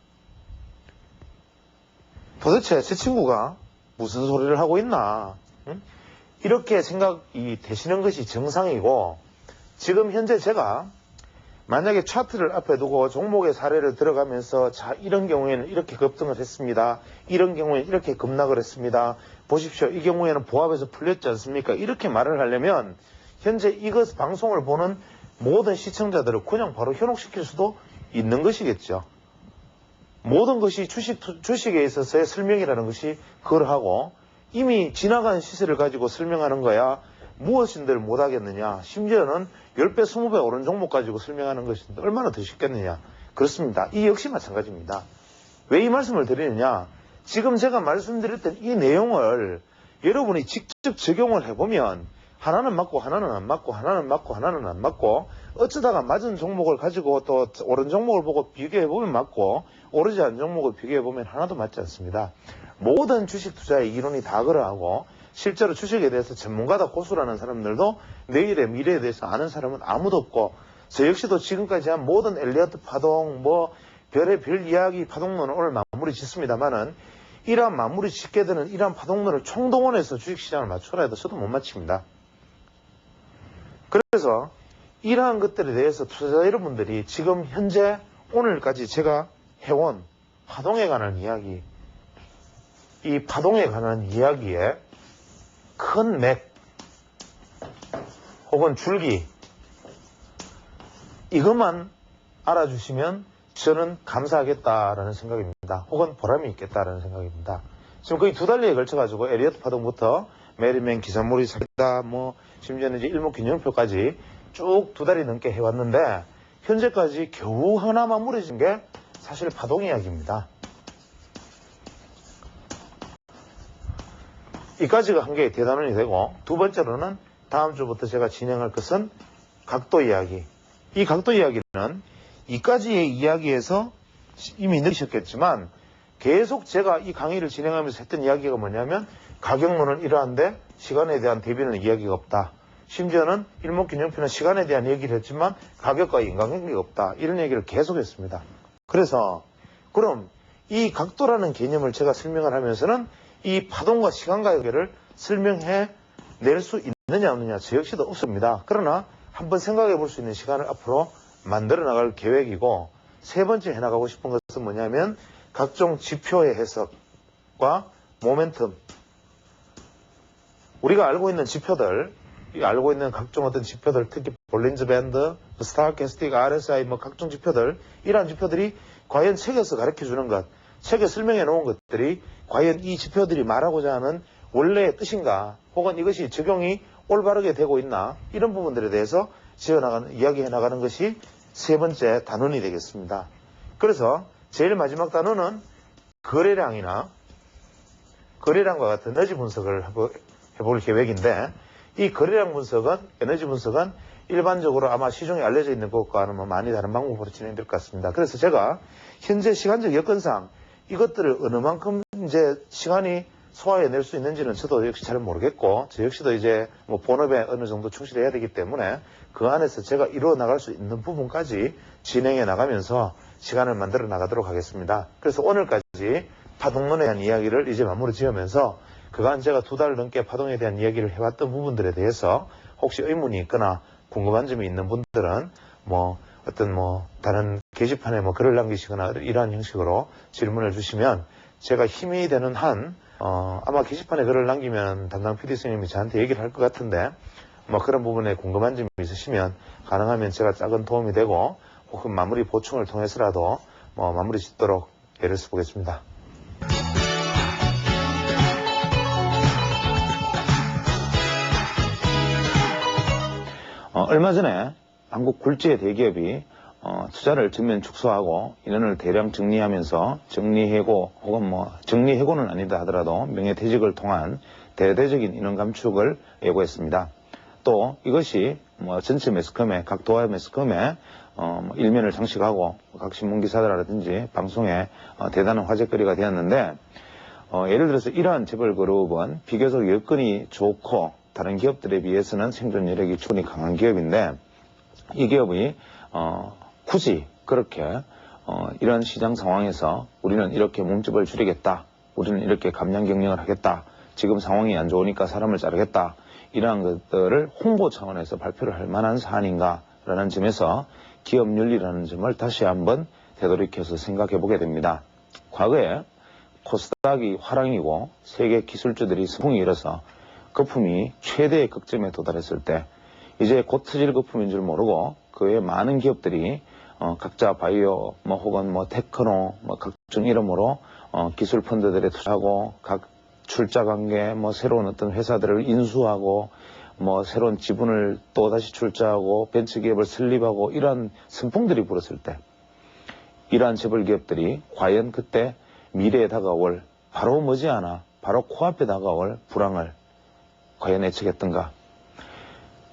A: 도대체 제 친구가 무슨 소리를 하고 있나? 응? 이렇게 생각이 되시는 것이 정상이고 지금 현재 제가 만약에 차트를 앞에 두고 종목의 사례를 들어가면서 자 이런 경우에는 이렇게 급등을 했습니다. 이런 경우에는 이렇게 급락을 했습니다. 보십시오. 이 경우에는 보합에서 풀렸지 않습니까? 이렇게 말을 하려면 현재 이것 방송을 보는 모든 시청자들을 그냥 바로 현혹시킬 수도 있는 것이겠죠. 모든 것이 주식에 있어서의 설명이라는 것이 그러하고 이미 지나간 시세를 가지고 설명하는 거야 무엇인들 못하겠느냐. 심지어는 10배, 20배 오른 종목 가지고 설명하는 것인데 얼마나 더 쉽겠느냐. 그렇습니다. 이 역시 마찬가지입니다. 왜 이 말씀을 드리느냐. 지금 제가 말씀드렸던 이 내용을 여러분이 직접 적용을 해보면 하나는 맞고 하나는 안 맞고 하나는 맞고 하나는 안 맞고 어쩌다가 맞은 종목을 가지고 또 오른 종목을 보고 비교해보면 맞고 오르지 않은 종목을 비교해보면 하나도 맞지 않습니다. 모든 주식 투자의 이론이 다 그러하고 실제로 주식에 대해서 전문가다 고수라는 사람들도 내일의 미래에 대해서 아는 사람은 아무도 없고 저 역시도 지금까지 한 모든 엘리어트 파동 별의 별 이야기 파동론을 오늘 마무리 짓습니다만은 이러한 마무리 짓게 되는 이러한 파동론을 총동원해서 주식시장을 맞춰라 해도 저도 못 맞춥니다. 그래서 이러한 것들에 대해서 투자자 여러분들이 지금 현재 오늘까지 제가 해온 파동에 관한 이야기, 이 파동에 관한 이야기에 큰 맥 혹은 줄기 이것만 알아주시면 저는 감사하겠다라는 생각입니다. 혹은 보람이 있겠다라는 생각입니다. 지금 거의 2달러에 걸쳐가지고 에리어트 파동부터 메리맨 기사물이 사기다 심지어는 이제 일목균형표까지 쭉 2달이 넘게 해왔는데 현재까지 겨우 하나 마무리진 게 사실 파동 이야기입니다. 이까지가 한 개의 대단원이 되고 두 번째로는 다음 주부터 제가 진행할 것은 각도 이야기. 이 각도 이야기는 이까지의 이야기에서 이미 느끼셨겠지만 계속 제가 이 강의를 진행하면서 했던 이야기가 뭐냐면 가격론은 이러한데 시간에 대한 대비는 이야기가 없다. 심지어는 일목균형표는 시간에 대한 얘기를 했지만 가격과 인과관계가 없다. 이런 얘기를 계속 했습니다. 그래서 그럼 이 각도라는 개념을 제가 설명을 하면서는 이 파동과 시간과 관계를 설명해 낼 수 있느냐 없느냐 저 역시도 없습니다. 그러나 한번 생각해 볼 수 있는 시간을 앞으로 만들어 나갈 계획이고, 세 번째 해나가고 싶은 것은 뭐냐면 각종 지표의 해석과 모멘텀, 우리가 알고 있는 지표들, 알고 있는 각종 어떤 지표들, 특히 볼린저 밴드, 스타캐스틱, RSI, 각종 지표들, 이러한 지표들이 과연 책에서 가르쳐 주는 것, 책에 설명해 놓은 것들이 과연 이 지표들이 말하고자 하는 원래의 뜻인가, 혹은 이것이 적용이 올바르게 되고 있나, 이런 부분들에 대해서 이야기해 나가는 것이 세 번째 단원이 되겠습니다. 그래서 제일 마지막 단원은 거래량과 같은 에너지 분석을 해볼 계획인데, 이 거래량 분석은, 에너지 분석은 일반적으로 아마 시중에 알려져 있는 것과는 많이 다른 방법으로 진행될 것 같습니다. 그래서 제가 현재 시간적 여건상 이것들을 어느 만큼 이제 시간이 소화해낼 수 있는지는 저도 역시 잘 모르겠고, 저 역시도 이제 본업에 어느 정도 충실해야 되기 때문에 그 안에서 제가 이루어 나갈 수 있는 부분까지 진행해 나가면서 시간을 만들어 나가도록 하겠습니다. 그래서 오늘까지 파동론에 대한 이야기를 이제 마무리 지으면서 그간 제가 2달 넘게 파동에 대한 이야기를 해왔던 부분들에 대해서 혹시 의문이 있거나 궁금한 점이 있는 분들은 다른 게시판에 글을 남기시거나 이러한 형식으로 질문을 주시면 제가 힘이 되는 한 아마 게시판에 글을 남기면 담당 PD 선생님이 저한테 얘기를 할 것 같은데, 그런 부분에 궁금한 점이 있으시면 가능하면 제가 작은 도움이 되고 혹은 마무리 보충을 통해서라도 마무리 짓도록 애를 써보겠습니다. 얼마 전에 한국 굴지의 대기업이 투자를 전면 축소하고 인원을 대량 정리하면서 정리해고 혹은 정리해고는 아니다 하더라도 명예퇴직을 통한 대대적인 인원 감축을 예고했습니다. 또 이것이 전체 매스컴에, 각 도화 매스컴에 일면을 장식하고 각 신문기사라든지 방송에 대단한 화제거리가 되었는데, 예를 들어서 이러한 재벌 그룹은 비교적 여건이 좋고 다른 기업들에 비해서는 생존 여력이 충분히 강한 기업인데, 이 기업이 굳이 그렇게 이런 시장 상황에서 우리는 이렇게 몸집을 줄이겠다, 우리는 이렇게 감량 경영을 하겠다, 지금 상황이 안 좋으니까 사람을 자르겠다, 이러한 것들을 홍보 차원에서 발표를 할 만한 사안인가라는 점에서 기업 윤리라는 점을 다시 한번 되돌이켜서 생각해 보게 됩니다. 과거에 코스닥이 화랑이고 세계 기술주들이 성공이 일어서 거품이 최대의 극점에 도달했을 때 이제 곧 터질 거품인 줄 모르고 그 외에 많은 기업들이 각자 바이오 혹은 테크노 각종 이름으로 기술 펀드들에 투자하고 각 출자 관계 새로운 어떤 회사들을 인수하고 새로운 지분을 또다시 출자하고 벤처기업을 설립하고 이러한 선풍들이 불었을 때, 이러한 재벌 기업들이 과연 그때 미래에 다가올 바로 머지않아 바로 코앞에 다가올 불황을 과연 예측했던가?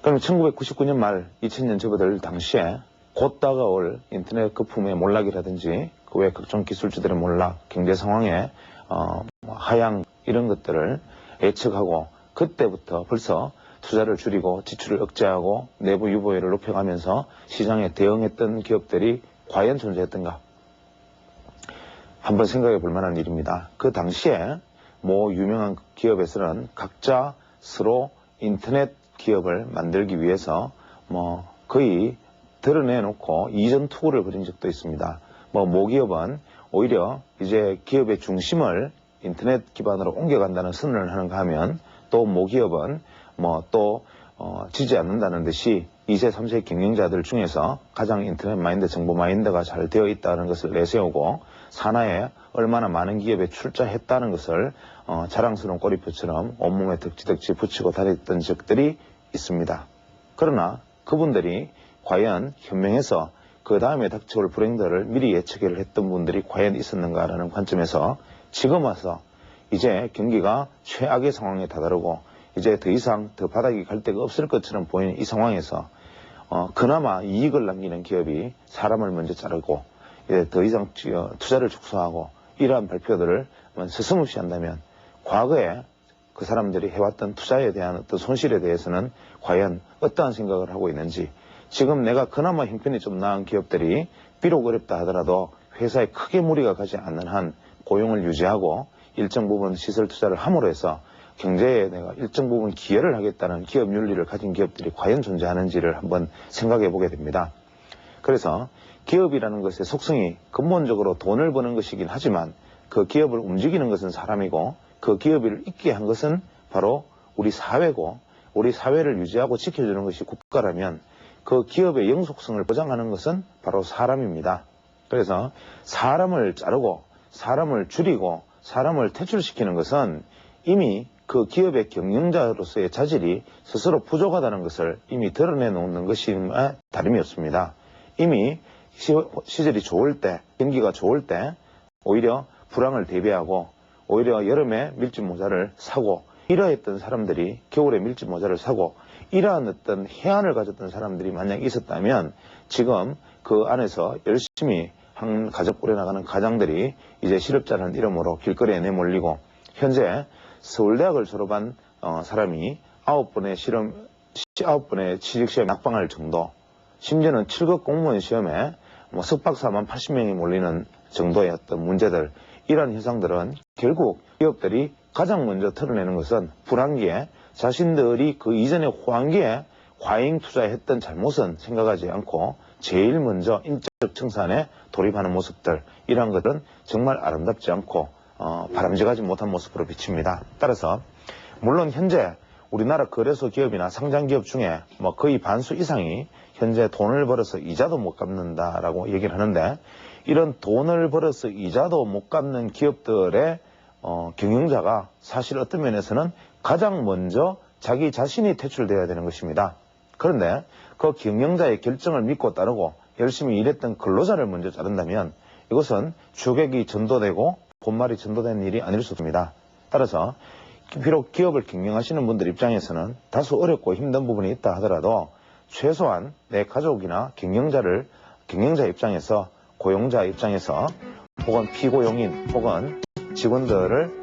A: 그럼 1999년 말 2000년 접어들 당시에 곧 다가올 인터넷 거품의 몰락이라든지 그 외 각종 기술주들의 몰락, 경제 상황의 하향 이런 것들을 예측하고 그때부터 벌써 투자를 줄이고 지출을 억제하고 내부 유보율을 높여가면서 시장에 대응했던 기업들이 과연 존재했던가? 한번 생각해 볼 만한 일입니다. 그 당시에 유명한 기업에서는 각자 서로 인터넷 기업을 만들기 위해서 거의 드러내놓고 이전 투구를 벌인 적도 있습니다. 모기업은 오히려 이제 기업의 중심을 인터넷 기반으로 옮겨간다는 선언을 하는가 하면, 또 모기업은 지지 않는다는 듯이 2세, 3세 경영자들 중에서 가장 인터넷 마인드, 정보 마인드가 잘 되어 있다는 것을 내세우고 산하에 얼마나 많은 기업에 출자했다는 것을 자랑스러운 꼬리표처럼 온몸에 덕지덕지 붙이고 다녔던 적들이 있습니다. 그러나 그분들이 과연 현명해서 그 다음에 닥쳐올 불행들을 미리 예측을 했던 분들이 과연 있었는가라는 관점에서 지금 와서 이제 경기가 최악의 상황에 다다르고 이제 더 이상 더 바닥이 갈 데가 없을 것처럼 보이는 이 상황에서 그나마 이익을 남기는 기업이 사람을 먼저 자르고 이제 더 이상 투자를 축소하고 이러한 발표들을 스스럼없이 한다면 과거에 그 사람들이 해왔던 투자에 대한 어떤 손실에 대해서는 과연 어떠한 생각을 하고 있는지, 지금 내가 그나마 형편이 좀 나은 기업들이 비록 어렵다 하더라도 회사에 크게 무리가 가지 않는 한 고용을 유지하고 일정 부분 시설 투자를 함으로 해서 경제에 내가 일정 부분 기여를 하겠다는 기업 윤리를 가진 기업들이 과연 존재하는지를 한번 생각해 보게 됩니다. 그래서 기업이라는 것의 속성이 근본적으로 돈을 버는 것이긴 하지만 그 기업을 움직이는 것은 사람이고 그 기업을 있게 한 것은 바로 우리 사회고, 우리 사회를 유지하고 지켜주는 것이 국가라면 그 기업의 영속성을 보장하는 것은 바로 사람입니다. 그래서 사람을 자르고 사람을 줄이고 사람을 퇴출시키는 것은 이미 그 기업의 경영자로서의 자질이 스스로 부족하다는 것을 이미 드러내 놓는 것임에 다름이 없습니다. 이미 시절이 좋을 때, 경기가 좋을 때 오히려 불황을 대비하고 오히려 여름에 밀짚 모자를 사고 이러했던 사람들이 겨울에 밀짚 모자를 사고 이러한 어떤 해안을 가졌던 사람들이 만약 있었다면 지금 그 안에서 열심히 한 가족 꾸려나가는 가장들이 이제 실업자라는 이름으로 길거리에 내몰리고 현재 서울대학을 졸업한 사람이 9번의 취직시험에 낙방할 정도, 심지어는 7급 공무원 시험에 석박사만 80명이 몰리는 정도의 어떤 문제들, 이러한 현상들은 결국 기업들이 가장 먼저 털어내는 것은 불황기에 자신들이 그 이전의 호황기에 과잉 투자했던 잘못은 생각하지 않고 제일 먼저 인적 청산에 돌입하는 모습들, 이러한 것들은 정말 아름답지 않고 바람직하지 못한 모습으로 비칩니다. 따라서 물론 현재 우리나라 거래소 기업이나 상장 기업 중에 거의 반수 이상이 현재 돈을 벌어서 이자도 못 갚는다라고 얘기를 하는데, 이런 돈을 벌어서 이자도 못 갚는 기업들의 경영자가 사실 어떤 면에서는 가장 먼저 자기 자신이 퇴출되어야 되는 것입니다. 그런데 그 경영자의 결정을 믿고 따르고 열심히 일했던 근로자를 먼저 자른다면 이것은 주객이 전도되고 본말이 전도되는 일이 아닐 수 없습니다. 따라서 비록 기업을 경영하시는 분들 입장에서는 다소 어렵고 힘든 부분이 있다 하더라도 최소한 내 가족이나 경영자 입장에서, 고용자 입장에서 혹은 피고용인 혹은 직원들을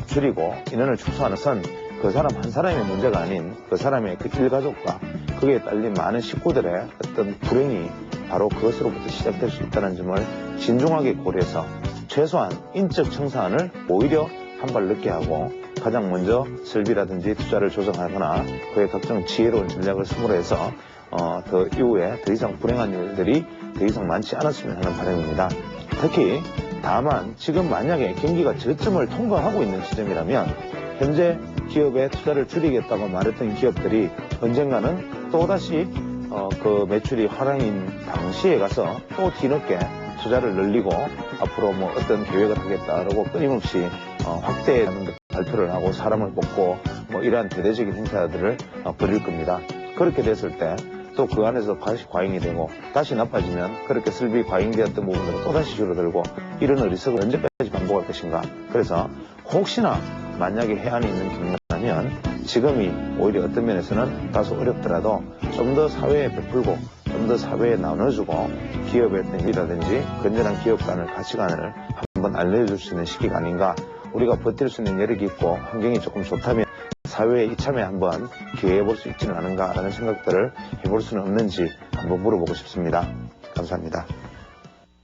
A: 줄이고 인원을 축소하는 것은 그 사람 한 사람의 문제가 아닌 그 사람의 그 일가족과 거기에 딸린 많은 식구들의 어떤 불행이 바로 그것으로부터 시작될 수 있다는 점을 신중하게 고려해서 최소한 인적 청산을 오히려 한 발 늦게 하고 가장 먼저 설비라든지 투자를 조정하거나 그의 각종 지혜로운 전략을 수무로 해서 더 이후에 더 이상 불행한 일들이 더 이상 많지 않았으면 하는 바람입니다. 특히 다만 지금 만약에 경기가 저점을 통과하고 있는 시점이라면 현재 기업의 투자를 줄이겠다고 말했던 기업들이 언젠가는 또다시 그 매출이 하락인 당시에 가서 또 뒤늦게 투자를 늘리고 앞으로 어떤 계획을 하겠다라고 끊임없이 확대하는 발표를 하고 사람을 뽑고 이러한 대대적인 행사들을 벌일 겁니다. 그렇게 됐을 때 또 그 안에서 다시 과잉이 되고 다시 나빠지면 그렇게 슬비 과잉되었던 부분들은 또다시 줄어들고 이런 어리석을 언제까지 반복할 것인가. 그래서 혹시나 만약에 해안이 있는 경우라면 지금이 오히려 어떤 면에서는 다소 어렵더라도 좀 더 사회에 베풀고 좀 더 사회에 나눠주고 기업의 일이라든지 건전한 기업관을 가치관을 한번 알려줄 수 있는 시기가 아닌가. 우리가 버틸 수 있는 여력이 있고 환경이 조금 좋다면 사회에 이참에 한번 기회해 볼 수 있지는 않은가라는 생각들을 해볼 수는 없는지 한번 물어보고 싶습니다. 감사합니다.